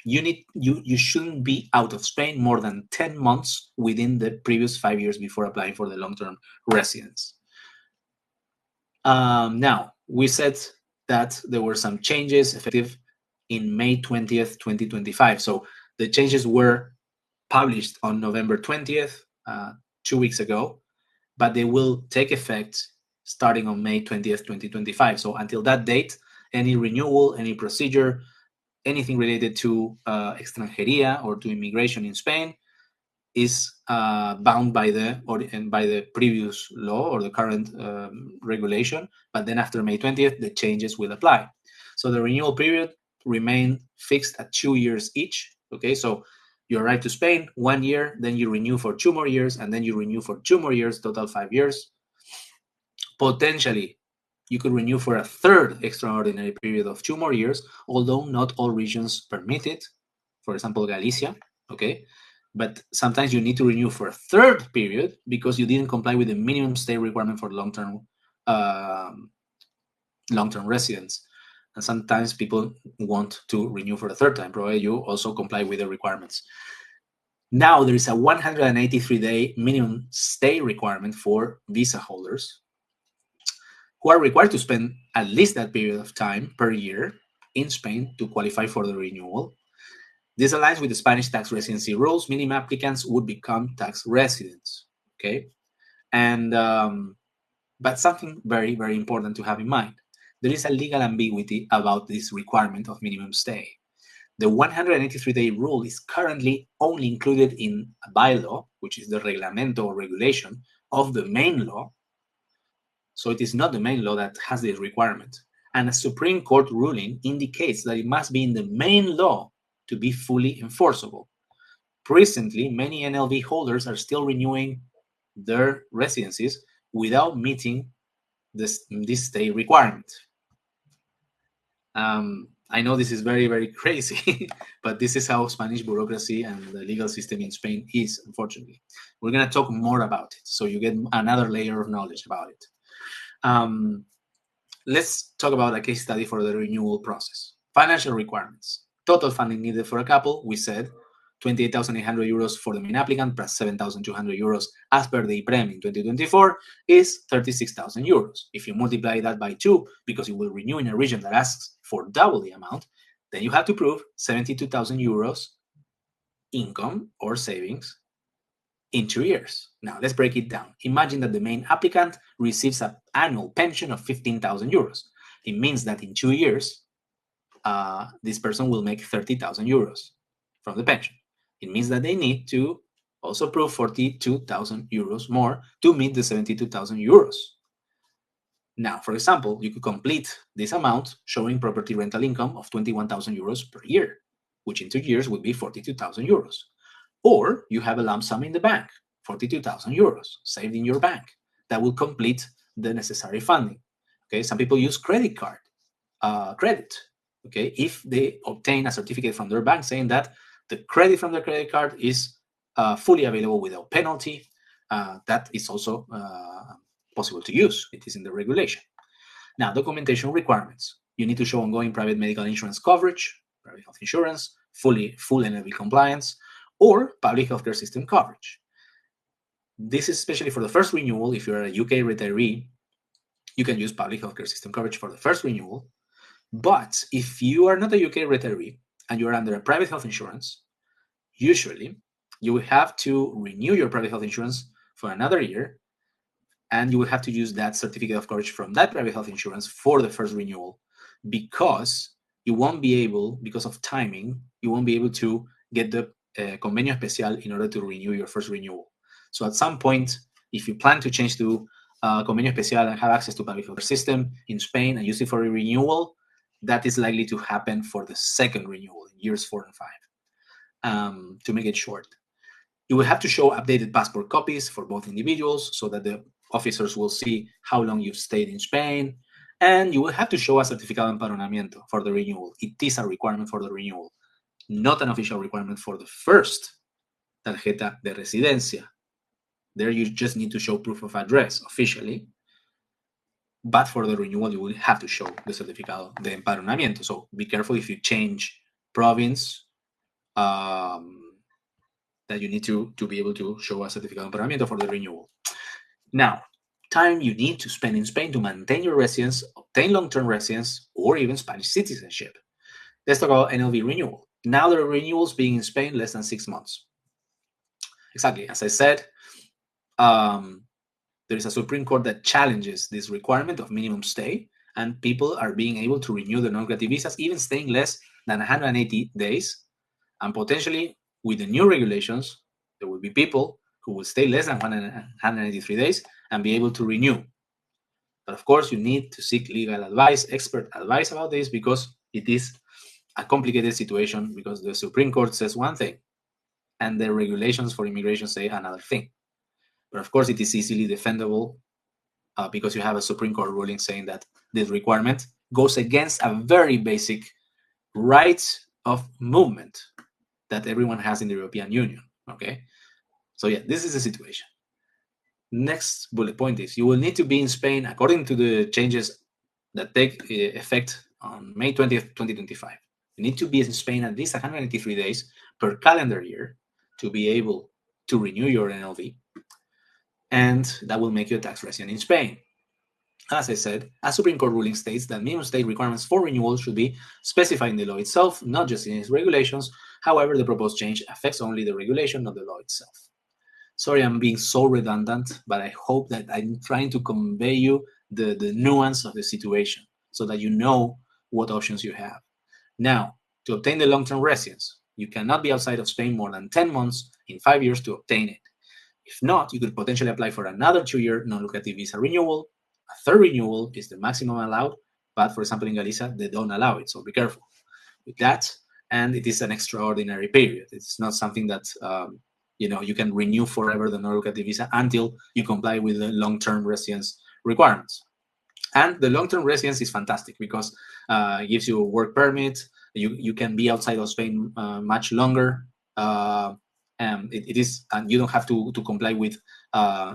You shouldn't be out of Spain more than 10 months within the previous 5 years before applying for the long-term residence. Now, we said that there were some changes effective in May 20th, 2025. So the changes were published on November 20th, 2 weeks ago, but they will take effect starting on May 20th, 2025. So until that date, any renewal, any procedure, anything related to extranjería or to immigration in Spain is bound by the previous law or the current regulation. But then after May 20th, the changes will apply. So the renewal period remain fixed at 2 years each. Okay, so you arrive to Spain 1 year, then you renew for 2 more years, and then you renew for 2 more years, total 5 years. Potentially, you could renew for a third extraordinary period of 2 more years, although not all regions permit it. For example, Galicia, okay? But sometimes you need to renew for a third period because you didn't comply with the minimum stay requirement for long-term residents. And sometimes people want to renew for the third time, provided you also comply with the requirements. Now there is a 183-day minimum stay requirement for visa holders who are required to spend at least that period of time per year in Spain to qualify for the renewal. This aligns with the Spanish tax residency rules, meaning applicants would become tax residents, okay? And but something very, very important to have in mind. There is a legal ambiguity about this requirement of minimum stay. The 183-day rule is currently only included in a bylaw, which is the reglamento or regulation of the main law. So it is not the main law that has this requirement. And a Supreme Court ruling indicates that it must be in the main law to be fully enforceable. Presently, many NLV holders are still renewing their residencies without meeting this stay requirement. I know this is very, very crazy, but this is how Spanish bureaucracy and the legal system in Spain is, unfortunately. We're going to talk more about it, so you get another layer of knowledge about it. Let's talk about a case study for the renewal process. Financial requirements. Total funding needed for a couple, we said, 28,800 euros for the main applicant plus 7,200 euros as per the IPREM in 2024 is 36,000 euros. If you multiply that by 2, because you will renew in a region that asks for double the amount, then you have to prove 72,000 euros income or savings in 2 years. Now, let's break it down. Imagine that the main applicant receives an annual pension of 15,000 euros. It means that in 2 years, this person will make 30,000 euros from the pension. It means that they need to also prove 42,000 euros more to meet the 72,000 euros. Now, for example, you could complete this amount showing property rental income of 21,000 euros per year, which in 2 years would be 42,000 euros. Or you have a lump sum in the bank, 42,000 euros saved in your bank. That will complete the necessary funding. Okay, some people use credit card, credit. Okay, if they obtain a certificate from their bank saying that the credit from the credit card is fully available without penalty, that is also possible to use. It is in the regulation. Now, documentation requirements. You need to show ongoing private medical insurance coverage, private health insurance, full NLV compliance, or public healthcare system coverage. This is especially for the first renewal. If you're a UK retiree, you can use public healthcare system coverage for the first renewal. But if you are not a UK retiree and you're under a private health insurance, usually you will have to renew your private health insurance for another year, and you will have to use that certificate of coverage from that private health insurance for the first renewal, because you won't be able, because of timing, you won't be able to get the convenio especial in order to renew your first renewal. So at some point, if you plan to change to convenio especial and have access to public health system in Spain and use it for a renewal, that is likely to happen for the second renewal in years 4 and 5. To make it short, you will have to show updated passport copies for both individuals so that the officers will see how long you've stayed in Spain, and you will have to show a certificado de empadronamiento for the renewal. It is a requirement for the renewal, not an official requirement for the first tarjeta de residencia. There you just need to show proof of address officially, but for the renewal, you will have to show the certificado de empadronamiento. So be careful if you change province, that you need to be able to show a certificado de empadronamiento for the renewal. Now, time you need to spend in Spain to maintain your residence, obtain long-term residence, or even Spanish citizenship. Let's talk about NLV renewal. Now there are renewals being in Spain less than 6 months. Exactly, as I said, there is a Supreme Court that challenges this requirement of minimum stay, and people are being able to renew the non-lucrative visas, even staying less than 180 days. And potentially, with the new regulations, there will be people who will stay less than 183 days and be able to renew. But of course, you need to seek legal advice, expert advice about this, because it is a complicated situation, because the Supreme Court says one thing and the regulations for immigration say another thing. But of course, it is easily defendable because you have a Supreme Court ruling saying that this requirement goes against a very basic right of movement that everyone has in the European Union. Okay, so yeah, this is the situation. Next bullet point is you will need to be in Spain according to the changes that take effect on May 20th, 2025. You need to be in Spain at least 183 days per calendar year to be able to renew your NLV, and that will make you a tax resident in Spain. As I said, a Supreme Court ruling states that minimum state requirements for renewal should be specified in the law itself, not just in its regulations. However, the proposed change affects only the regulation, not the law itself. Sorry, I'm being so redundant, but I hope that I'm trying to convey you the nuance of the situation so that you know what options you have. Now, to obtain the long-term residence, you cannot be outside of Spain more than 10 months in 5 years to obtain it. If not, you could potentially apply for another 2-year non-lucrative visa renewal. A third renewal is the maximum allowed, but for example, in Galicia, they don't allow it, so be careful with that. And it is an extraordinary period. It's not something that you can renew forever the non-lucrative visa until you comply with the long-term residence requirements. And the long-term residence is fantastic because it gives you a work permit. You can be outside of Spain much longer. It is, and you don't have to comply with,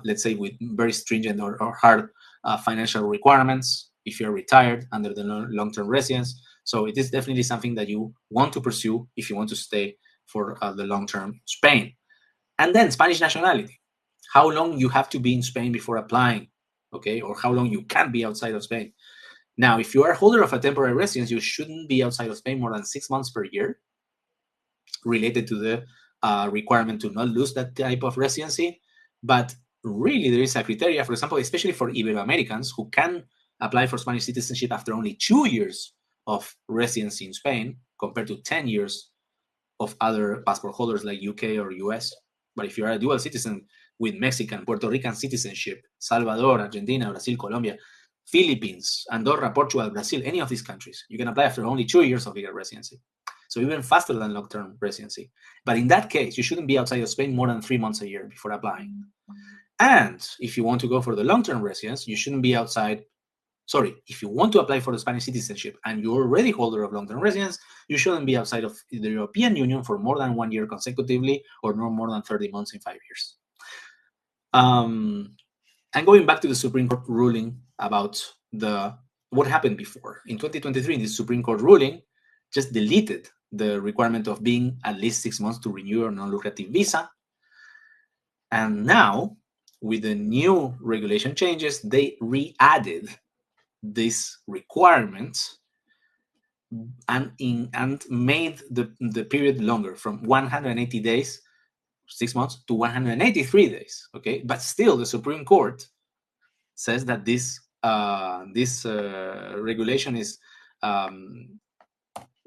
let's say, with very stringent or hard financial requirements if you're retired under the long-term residence. So it is definitely something that you want to pursue if you want to stay for the long term in Spain. And then Spanish nationality. How long you have to be in Spain before applying, okay? Or how long you can be outside of Spain. Now, if you are a holder of a temporary residence, you shouldn't be outside of Spain more than 6 months per year, related to the requirement to not lose that type of residency. But really, there is a criteria, for example, especially for Ibero-Americans who can apply for Spanish citizenship after only 2 years of residency in Spain, compared to 10 years of other passport holders like UK or US. But if you are a dual citizen with Mexican, Puerto Rican citizenship, Salvador, Argentina, Brazil, Colombia, Philippines, Andorra, Portugal, Brazil, any of these countries, you can apply after only 2 years of legal residency. So even faster than long-term residency. But in that case, you shouldn't be outside of Spain more than 3 months a year before applying. And if you want to go for the long-term residence, you shouldn't be outside. Sorry, if you want to apply for the Spanish citizenship and you're already holder of long-term residence, you shouldn't be outside of the European Union for more than 1 year consecutively, or no more than 30 months in 5 years. And going back to the Supreme Court ruling about what happened before. In 2023, the Supreme Court ruling just deleted the requirement of being at least 6 months to renew your non-lucrative visa. And now, with the new regulation changes, they re-added this requirement and made the period longer from 180 days, 6 months, to 183 days. Okay, but still, the Supreme Court says that this regulation is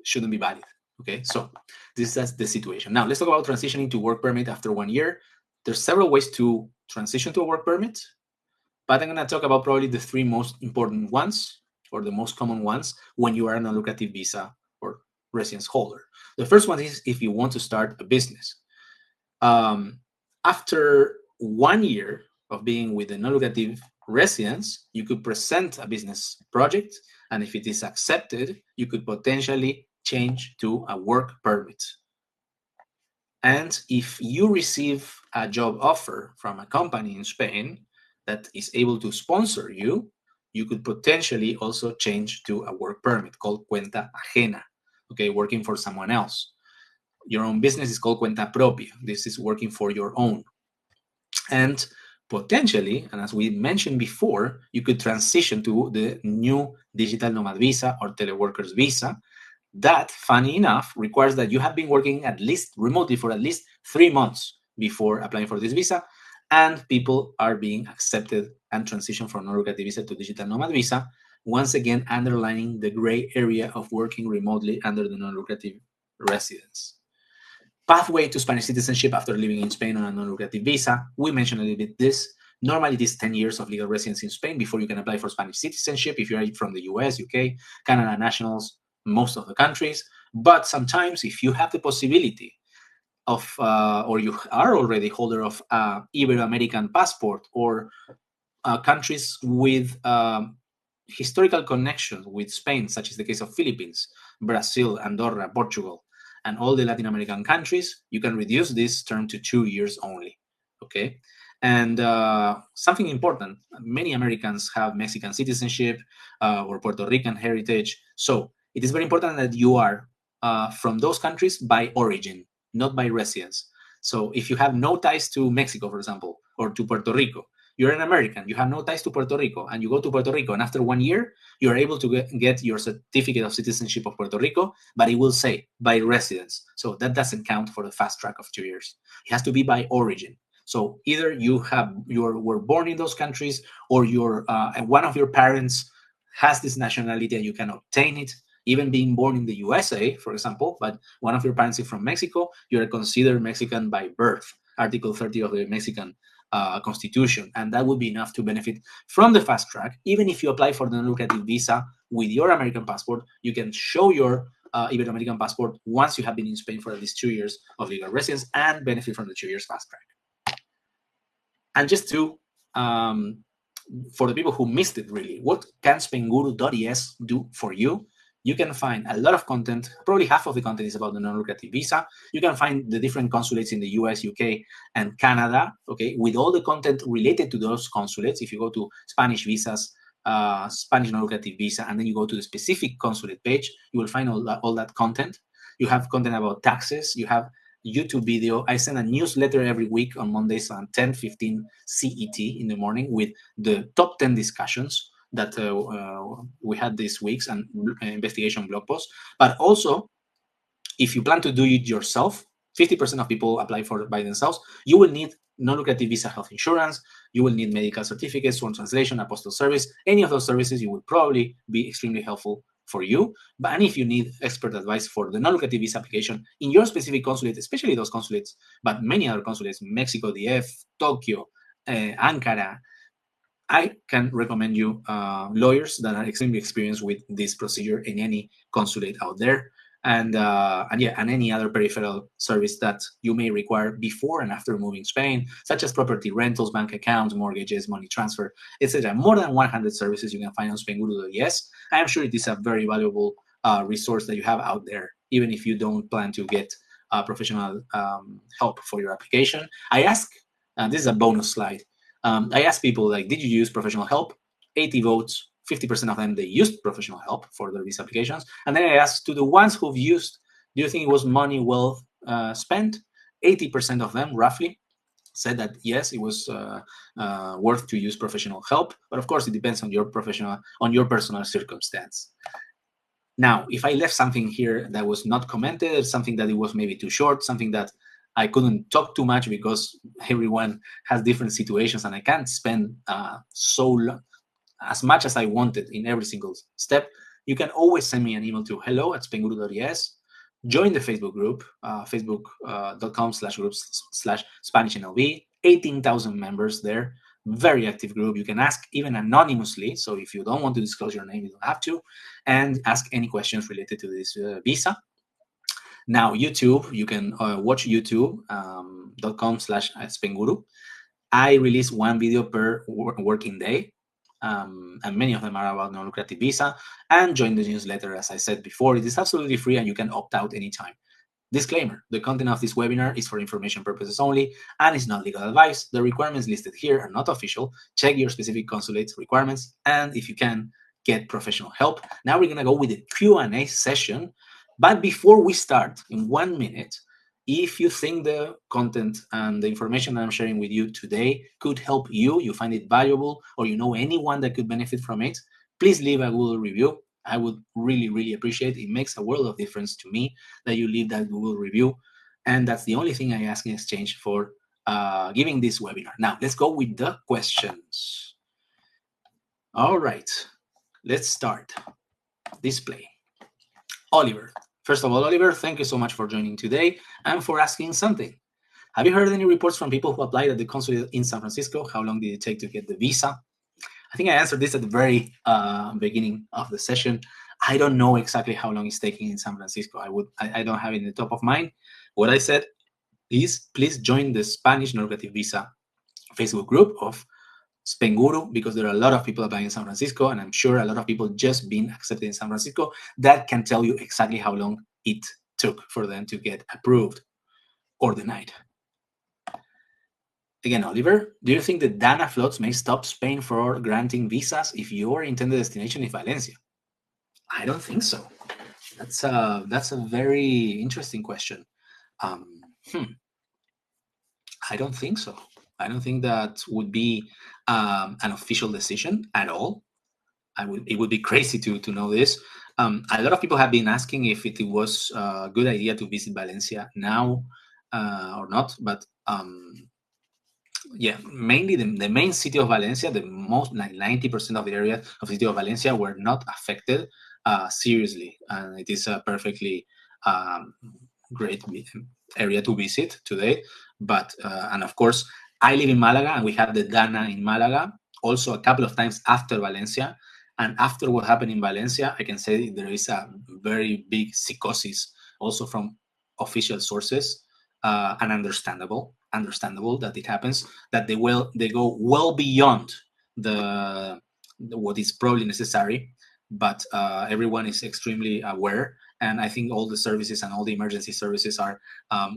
shouldn't be valid. Okay, so this is the situation. Now let's talk about transitioning to work permit after 1 year. There's several ways to transition to a work permit, but I'm going to talk about probably the 3 most important ones, or the most common ones, when you are a non-lucrative visa or residence holder. The first one is if you want to start a business. After 1 year of being with a non-lucrative residence, you could present a business project, and if it is accepted, you could potentially change to a work permit. And if you receive a job offer from a company in Spain that is able to sponsor you, you could potentially also change to a work permit called cuenta ajena, okay, working for someone else. Your own business is called cuenta propia. This is working for your own. And potentially, and as we mentioned before, you could transition to the new digital nomad visa or teleworkers visa. That, funny enough, requires that you have been working at least remotely for at least 3 months before applying for this visa, and people are being accepted and transition from non-lucrative visa to digital nomad visa, once again underlining the gray area of working remotely under the non-lucrative residence. Pathway to Spanish citizenship after living in Spain on a non-lucrative visa. We mentioned a little bit this. Normally, it is 10 years of legal residence in Spain before you can apply for Spanish citizenship if you are from the US, UK, Canada nationals, most of the countries. But sometimes, if you have the possibility of, or you are already holder of Ibero-American passport, or countries with historical connections with Spain, such as the case of Philippines, Brazil, Andorra, Portugal, and all the Latin American countries, you can reduce this term to 2 years only. Okay. And something important, many Americans have Mexican citizenship or Puerto Rican heritage. So it is very important that you are from those countries by origin, not by residence. So if you have no ties to Mexico, for example, or to Puerto Rico, you're an American, you have no ties to Puerto Rico, and you go to Puerto Rico, and after 1 year, you are able to get your certificate of citizenship of Puerto Rico, but it will say by residence. So that doesn't count for the fast track of 2 years. It has to be by origin. So either you were born in those countries, or one of your parents has this nationality and you can obtain it, even being born in the USA, for example, but one of your parents is from Mexico, you are considered Mexican by birth, Article 30 of the Mexican Constitution, and that would be enough to benefit from the fast track. Even if you apply for the non-lucrative visa with your American passport, you can show your Ibero-American passport once you have been in Spain for at least 2 years of legal residence and benefit from the 2 years fast track. And just to for the people who missed it, really, what can Spainguru.es do for you? You can find a lot of content. Probably half of the content is about the non-lucrative visa. You can find the different consulates in the US, UK, and Canada, okay, with all the content related to those consulates. If you go to Spanish visas, Spanish non-lucrative visa, and then you go to the specific consulate page, you will find all that content. You have content about taxes. You have YouTube video. I send a newsletter every week on Mondays on 10:15 CET in the morning with the top 10 discussions that we had these weeks and investigation blog posts. But also, if you plan to do it yourself, 50% of people apply for it by themselves. You will need non-lucrative visa health insurance. You will need medical certificates, sworn translation, apostille service. Any of those services, you will probably be extremely helpful for you. And if you need expert advice for the non-lucrative visa application in your specific consulate, especially those consulates, but many other consulates, Mexico, DF, Tokyo, Ankara, I can recommend you lawyers that are extremely experienced with this procedure in any consulate out there. And any other peripheral service that you may require before and after moving Spain, such as property rentals, bank accounts, mortgages, money transfer, etc. More than 100 services you can find on Spainguru.es. I am sure it is a very valuable resource that you have out there, even if you don't plan to get professional help for your application. I ask, and this is a bonus slide, I asked people, like, did you use professional help? 80 votes. 50% of them, they used professional help for their visa applications. And then I asked, to the ones who've used, do you think it was money well spent? 80% of them, roughly, said that yes, it was worth to use professional help. But of course, it depends on your personal circumstance. Now, if I left something here that was not commented, something that it was maybe too short, something that I couldn't talk too much because everyone has different situations and I can't spend so long, as much as I wanted in every single step, you can always send me an email to hello@spainguru.es. Join the Facebook group, facebook.com/groups/SpanishNLV. 18,000 members there. Very active group. You can ask even anonymously. So if you don't want to disclose your name, you don't have to. And ask any questions related to this visa. Now, YouTube, you can watch youtube.com/Spainguru. I release one video per working day. And many of them are about non-lucrative visa. And join the newsletter, as I said before. It is absolutely free and you can opt out anytime. Disclaimer, the content of this webinar is for information purposes only and is not legal advice. The requirements listed here are not official. Check your specific consulate's requirements and, if you can, get professional help. Now we're going to go with the Q&A session. But before we start, in 1 minute, if you think the content and the information that I'm sharing with you today could help you, you find it valuable, or you know anyone that could benefit from it, please leave a Google review. I would really, really appreciate it. It makes a world of difference to me that you leave that Google review. And that's the only thing I ask in exchange for giving this webinar. Now, let's go with the questions. All right, let's start. Display. Oliver. First of all, Oliver, thank you so much for joining today and for asking something. Have you heard any reports from people who applied at the consulate in San Francisco? How long did it take to get the visa? I think I answered this at the very beginning of the session. I don't know exactly how long it's taking in San Francisco. I don't have it in the top of mind. What I said is, please join the Spanish non-lucrative visa Facebook group of Spainguru, because there are a lot of people applying in San Francisco, and I'm sure a lot of people just been accepted in San Francisco, that can tell you exactly how long it took for them to get approved or denied. Again, Oliver, do you think the Dana floods may stop Spain from granting visas if your intended destination is Valencia? I don't think so. That's a very interesting question. I don't think so. I don't think that would be an official decision at all. It would be crazy to know this. A lot of people have been asking if it was a good idea to visit Valencia now or not, but yeah, mainly the main city of Valencia, the most, like 90% of the area of the city of Valencia were not affected seriously, and it is a perfectly great area to visit today. But and of course, I live in Malaga, and we have the Dana in Malaga also a couple of times after Valencia. And after what happened in Valencia, I can say there is a very big psychosis also from official sources, and understandable that it happens, that they go well beyond what is probably necessary, but everyone is extremely aware, and I think all the services and all the emergency services are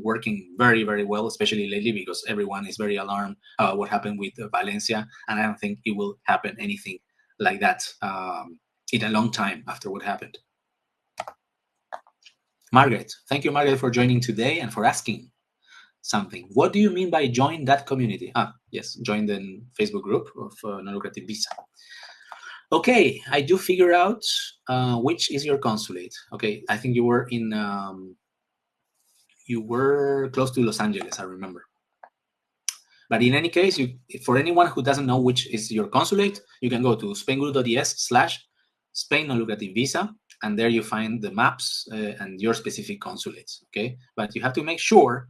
working very, very well, especially lately, because everyone is very alarmed about what happened with Valencia, and I don't think it will happen anything like that in a long time after what happened. Margaret, thank you, Margaret, for joining today and for asking something. What do you mean by join that community? Yes, join the Facebook group of non-lucrative visa. Okay, I do figure out which is your consulate. Okay, I think you were in you were close to Los Angeles, I remember. But in any case, for anyone who doesn't know which is your consulate, you can go to spainguru.es/Spain non-lucrative visa, and there you find the maps and your specific consulates. Okay, but you have to make sure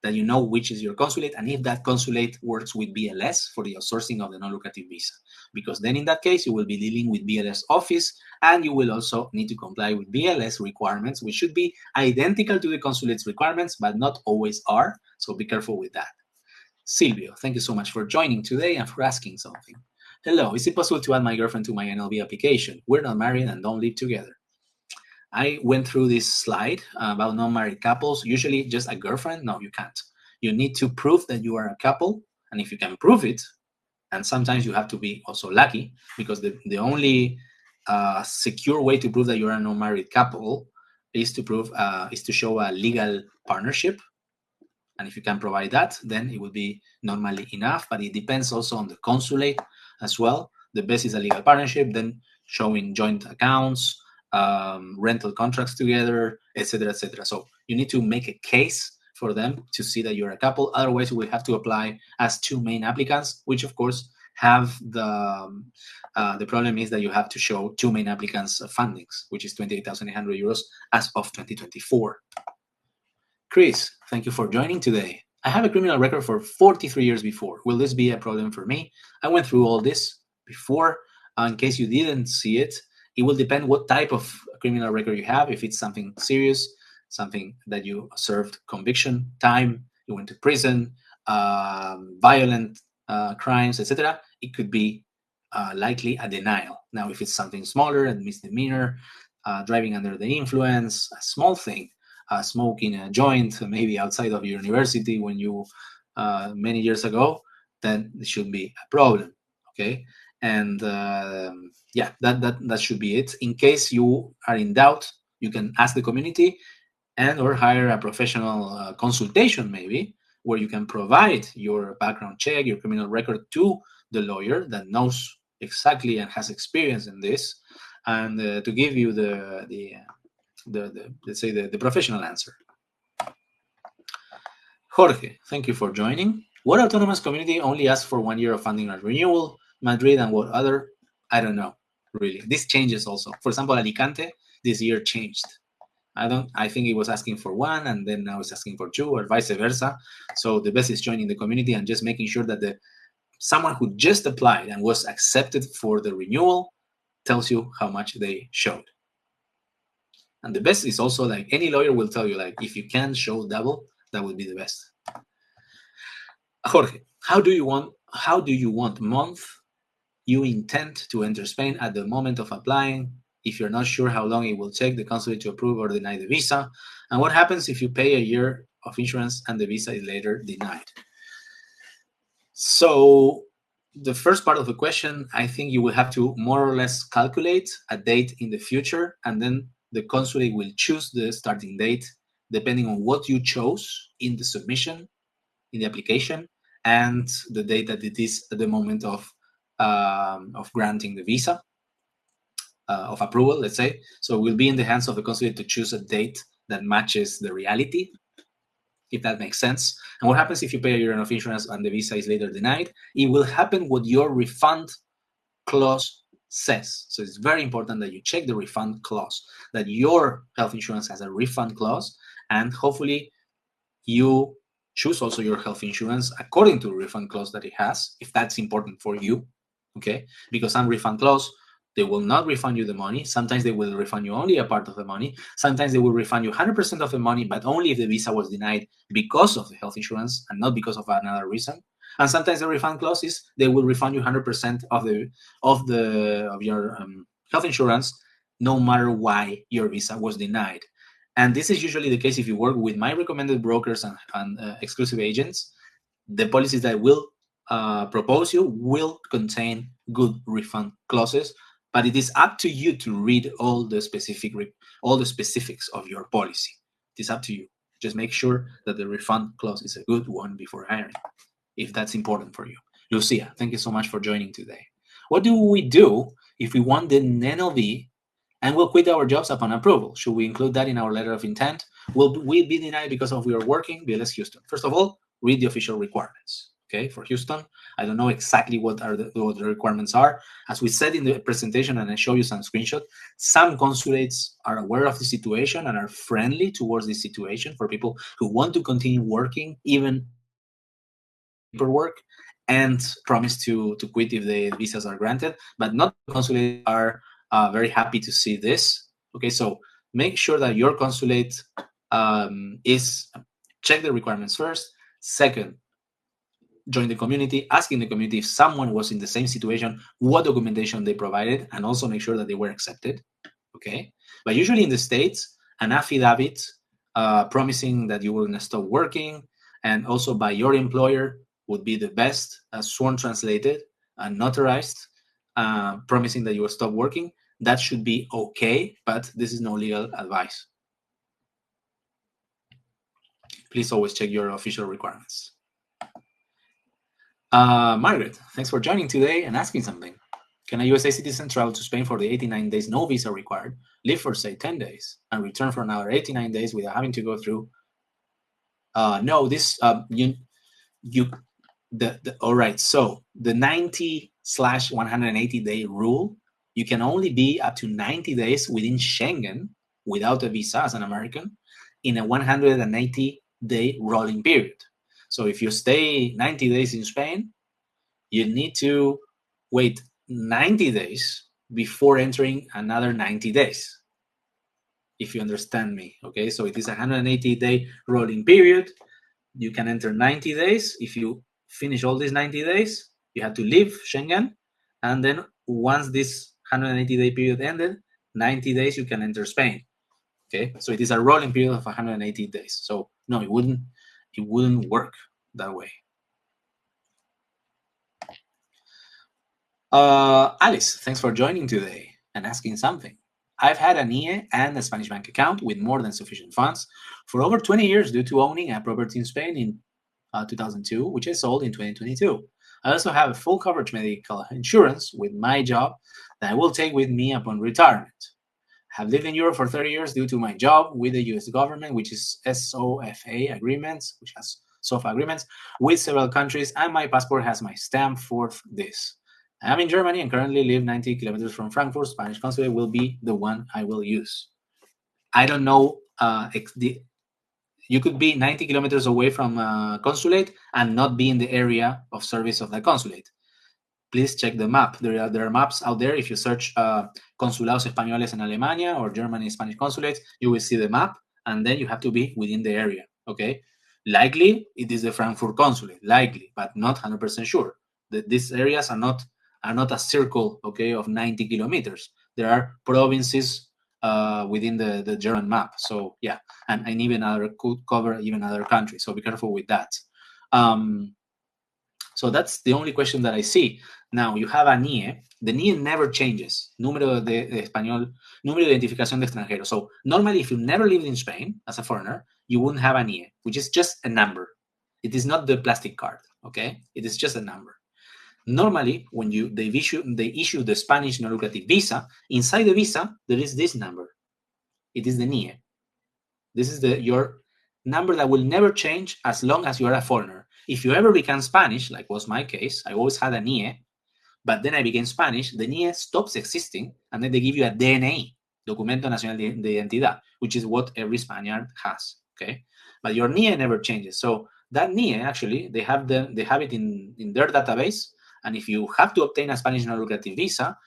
that you know which is your consulate, and if that consulate works with BLS for the outsourcing of the non-lucrative visa, because then in that case you will be dealing with BLS office, and you will also need to comply with BLS requirements, which should be identical to the consulate's requirements, but not always are, so be careful with that. Silvio, thank you so much for joining today and for asking something. Hello, is it possible to add my girlfriend to my NLV application? We're not married and don't live together. I went through this slide about non-married couples. Usually just a girlfriend, no, you can't. You need to prove that you are a couple, and if you can prove it, and sometimes you have to be also lucky, because the only secure way to prove that you're a non-married couple is to show a legal partnership. And if you can provide that, then it will be normally enough, but it depends also on the consulate as well. The best is a legal partnership, then showing joint accounts, rental contracts together, etc., etc. So you need to make a case for them to see that you're a couple. Otherwise, you will have to apply as two main applicants, which of course have the problem is that you have to show two main applicants' fundings, which is 28,800 euros as of 2024. Chris, thank you for joining today. I have a criminal record for 43 years before. Will this be a problem for me? I went through all this before. In case you didn't see it, it will depend what type of criminal record you have. If it's something serious, something that you served conviction, time, you went to prison, violent crimes, etc., it could be likely a denial. Now, if it's something smaller, a misdemeanor, driving under the influence, a small thing, smoking a joint maybe outside of your university when you many years ago, then it should be a problem. Okay, and yeah, that should be it. In case you are in doubt, you can ask the community and or hire a professional consultation, maybe, where you can provide your background check, your criminal record to the lawyer that knows exactly and has experience in this, and to give you the let's say the professional answer. Jorge, thank you for joining. What autonomous community only asks for 1 year of funding and renewal? Madrid and what other? I don't know, really. This changes also. For example, Alicante this year changed. I think it was asking for 1 and then now it's asking for 2 or vice versa. So the best is joining the community and just making sure that someone who just applied and was accepted for the renewal tells you how much they showed. And the best is also, like any lawyer will tell you, like if you can show double, that would be the best. Jorge, how do you want month you intend to enter Spain at the moment of applying. If you're not sure how long it will take the consulate to approve or deny the visa, and what happens if you pay a year of insurance and the visa is later denied. So the first part of the question, I think you will have to more or less calculate a date in the future, and then the consulate will choose the starting date depending on what you chose in the submission, in the application, and the date that it is at the moment of granting the visa, of approval, let's say. So it will be in the hands of the consulate to choose a date that matches the reality, if that makes sense. And what happens if you pay a year of insurance and the visa is later denied? It will happen what your refund clause says. So it's very important that you check the refund clause, that your health insurance has a refund clause, and hopefully you choose also your health insurance according to the refund clause that it has, if that's important for you, okay? Because some refund clause, they will not refund you the money. Sometimes they will refund you only a part of the money. Sometimes they will refund you 100% of the money, but only if the visa was denied because of the health insurance and not because of another reason. And sometimes the refund clause is they will refund you 100% of your health insurance, no matter why your visa was denied. And this is usually the case if you work with my recommended brokers and exclusive agents. The policies that will propose you will contain good refund clauses, but it is up to you to read all the specifics of your policy. It is up to you. Just make sure that the refund clause is a good one before hiring, if that's important for you. Lucia, thank you so much for joining today. What do we do if we want the NLV and we'll quit our jobs upon approval? Should we include that in our letter of intent? Will we be denied because of we are working? BLS Houston. First of all, read the official requirements. Okay, for Houston, I don't know exactly what the requirements are. As we said in the presentation, and I show you some screenshots, some consulates are aware of the situation and are friendly towards this situation for people who want to continue working, even paperwork, and promise to quit if the visas are granted. But not all consulates are very happy to see this. Okay, so make sure that your consulate is check the requirements first. Second, join the community, asking the community if someone was in the same situation, what documentation they provided, and also make sure that they were accepted. Okay, but usually in the States, an affidavit promising that you will not stop working, and also by your employer, would be the best, sworn translated and notarized, promising that you will stop working. That should be okay, but this is no legal advice. Please always check your official requirements. Margaret, thanks for joining today and asking something. Can a USA citizen travel to Spain for the 89 days, no visa required, live for say 10 days, and return for another 89 days without having to go through? No, this all right. So the 90/180 day rule, you can only be up to 90 days within Schengen without a visa as an American in a 180-day rolling period. So if you stay 90 days in Spain, you need to wait 90 days before entering another 90 days. If you understand me, okay? So it is a 180-day rolling period. You can enter 90 days. If you finish all these 90 days, you have to leave Schengen. And then once this 180-day period ended, 90 days, you can enter Spain. Okay, so it is a rolling period of 180 days. So no, it wouldn't work that way. Alice, thanks for joining today and asking something. I've had an IE and a Spanish bank account with more than sufficient funds for over 20 years due to owning a property in Spain in 2002, which I sold in 2022. I also have a full coverage medical insurance with my job that I will take with me upon retirement. I have lived in Europe for 30 years due to my job with the US government, which is SOFA agreements, which has SOFA agreements with several countries, and my passport has my stamp for this. I am in Germany and currently live 90 kilometers from Frankfurt. Spanish consulate will be the one I will use. I don't know. You could be 90 kilometers away from consulate and not be in the area of service of the consulate. Please check the map. There are maps out there. If you search Consulados Españoles en Alemania or Germany Spanish consulates, you will see the map, and then you have to be within the area. Okay, likely it is the Frankfurt consulate, likely, but not 100% sure. These areas are not are not a circle, okay, of 90 kilometers. There are provinces within the German map. So yeah, and even other could cover even other countries. So be careful with that. So that's the only question that I see. Now you have a NIE. The NIE never changes. Número de español, número de identificación de extranjero. So normally, if you never lived in Spain as a foreigner, you wouldn't have a NIE, which is just a number. It is not the plastic card. Okay, it is just a number. Normally, when they issue the Spanish non-lucrative visa, inside the visa there is this number. It is the NIE. This is your number that will never change as long as you are a foreigner. If you ever become Spanish, like was my case, I always had a NIE, but then I became Spanish, the NIE stops existing, and then they give you a DNI, Documento Nacional de Identidad, which is what every Spaniard has, okay? But your NIE never changes. So that NIE, actually, they have it in their database, and if you have to obtain a Spanish non-lucrative visa,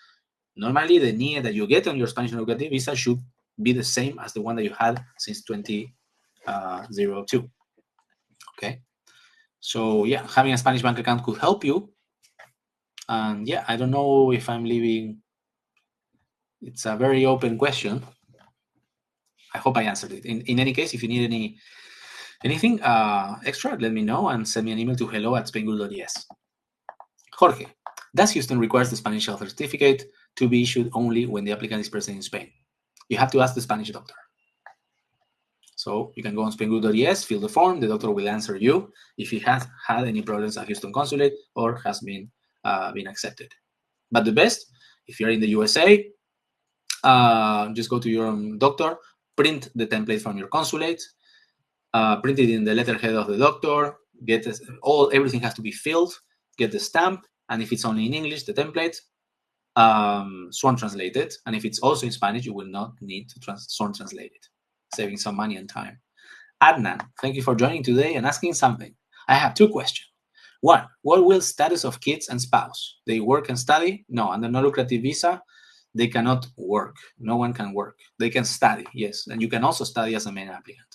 normally the NIE that you get on your Spanish non-lucrative visa should be the same as the one that you had since 2002. Okay, so yeah, having a Spanish bank account could help you. And yeah, I don't know if I'm leaving. It's a very open question. I hope I answered it. In any case, if you need anything extra, let me know and send me an email to hello@spainguru.es. Jorge, does Houston requires the Spanish health certificate to be issued only when the applicant is present in Spain? You have to ask the Spanish doctor. So you can go on Spainguru.es, fill the form. The doctor will answer you if he has had any problems at Houston Consulate or has been accepted. But the best, if you're in the USA, just go to your doctor, print the template from your consulate, print it in the letterhead of the doctor, everything has to be filled, get the stamp, and if it's only in English, the template, sworn translated, and if it's also in Spanish, you will not need to sworn translate it, saving some money and time. Adnan, thank you for joining today and asking something. I have two questions. One, what will status of kids and spouse? They work and study? No, under non-lucrative visa, they cannot work. No one can work. They can study, yes, and you can also study as a main applicant.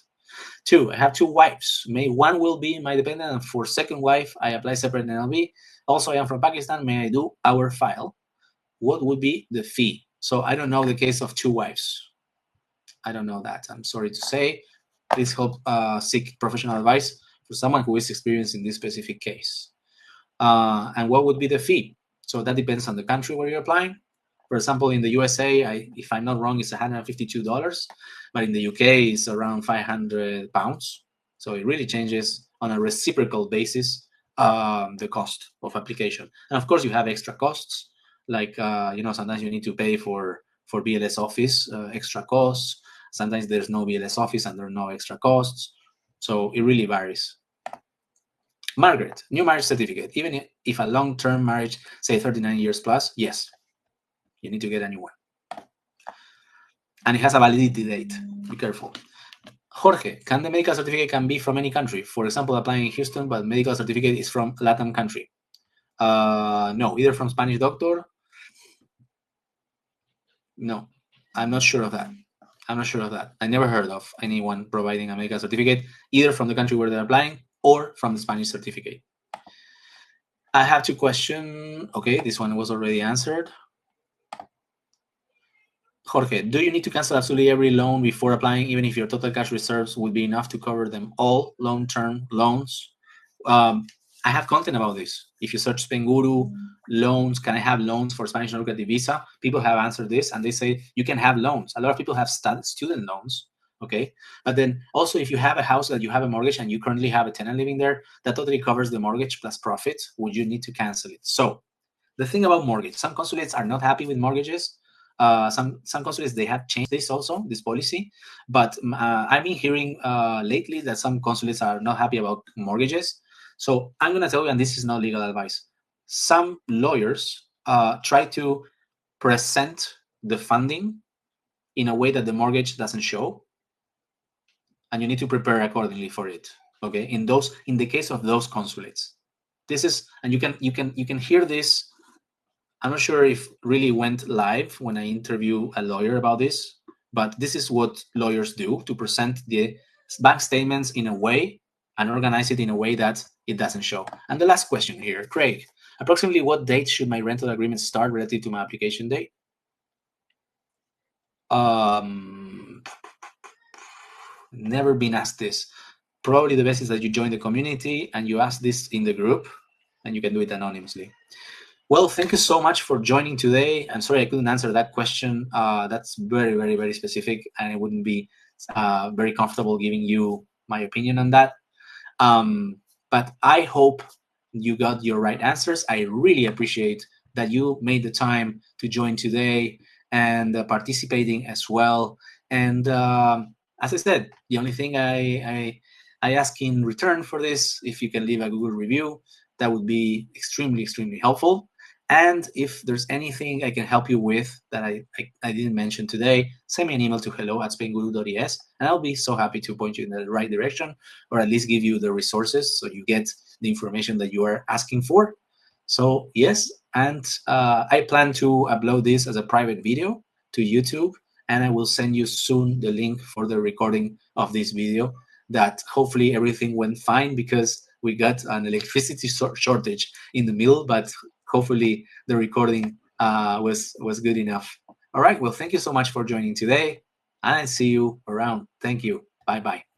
Two, I have two wives. One will be my dependent, and for second wife, I apply separate NLB. Also, I am from Pakistan. May I do our file? What would be the fee? So I don't know the case of two wives. I don't know that. I'm sorry to say. Please help seek professional advice for someone who is experienced in this specific case. And what would be the fee? So that depends on the country where you're applying. For example, in the USA, if I'm not wrong, it's $152, but in the UK, it's around £500. So it really changes on a reciprocal basis the cost of application. And of course, you have extra costs, like sometimes you need to pay for BLS office extra costs. Sometimes there's no BLS office and there are no extra costs. So it really varies. Margaret, new marriage certificate. Even if a long-term marriage, say 39 years plus, yes, you need to get a new one. And it has a validity date. Be careful. Jorge, can the medical certificate can be from any country? For example, applying in Houston, but medical certificate is from Latin country. No, either from Spanish doctor. No, I'm not sure of that. I never heard of anyone providing a medical certificate, either from the country where they're applying or from the Spanish certificate. I have two questions. Okay, this one was already answered. Jorge, do you need to cancel absolutely every loan before applying, even if your total cash reserves would be enough to cover them all, long-term loans? I have content about this. If you search Spainguru loans, can I have loans for Spanish non-lucrative visa? People have answered this, and they say you can have loans. A lot of people have student loans, okay? But then also, if you have a house that you have a mortgage and you currently have a tenant living there, that totally covers the mortgage plus profit. Would you need to cancel it? So the thing about mortgage, some consulates are not happy with mortgages. Some consulates, they have changed this policy, but I've been hearing lately that some consulates are not happy about mortgages. So I'm going to tell you, and this is not legal advice, some lawyers try to present the funding in a way that the mortgage doesn't show, and you need to prepare accordingly for it. Okay, in the case of those consulates, this is, and you can hear this. I'm not sure if really went live when I interview a lawyer about this, but this is what lawyers do to present the bank statements in a way and organize it in a way that it doesn't show. And the last question here, Craig, Approximately what date should my rental agreement start relative to my application date? Never been asked this. Probably the best is that you join the community and you ask this in the group, and you can do it anonymously. Well, thank you so much for joining today. I'm sorry I couldn't answer that question. That's very, very, very specific, and I wouldn't be very comfortable giving you my opinion on that. But I hope you got your right answers. I really appreciate that you made the time to join today and participating as well. And as I said, the only thing I ask in return for this, if you can leave a Google review, that would be extremely, extremely helpful. And if there's anything I can help you with that I didn't mention today, send me an email to hello@spainguru.es, and I'll be so happy to point you in the right direction, or at least give you the resources so you get the information that you are asking for. So yes, and I plan to upload this as a private video to YouTube, and I will send you soon the link for the recording of this video. That hopefully everything went fine, because we got an electricity shortage in the middle, but hopefully the recording was good enough. All right. Well, thank you so much for joining today, and I see you around. Thank you. Bye bye.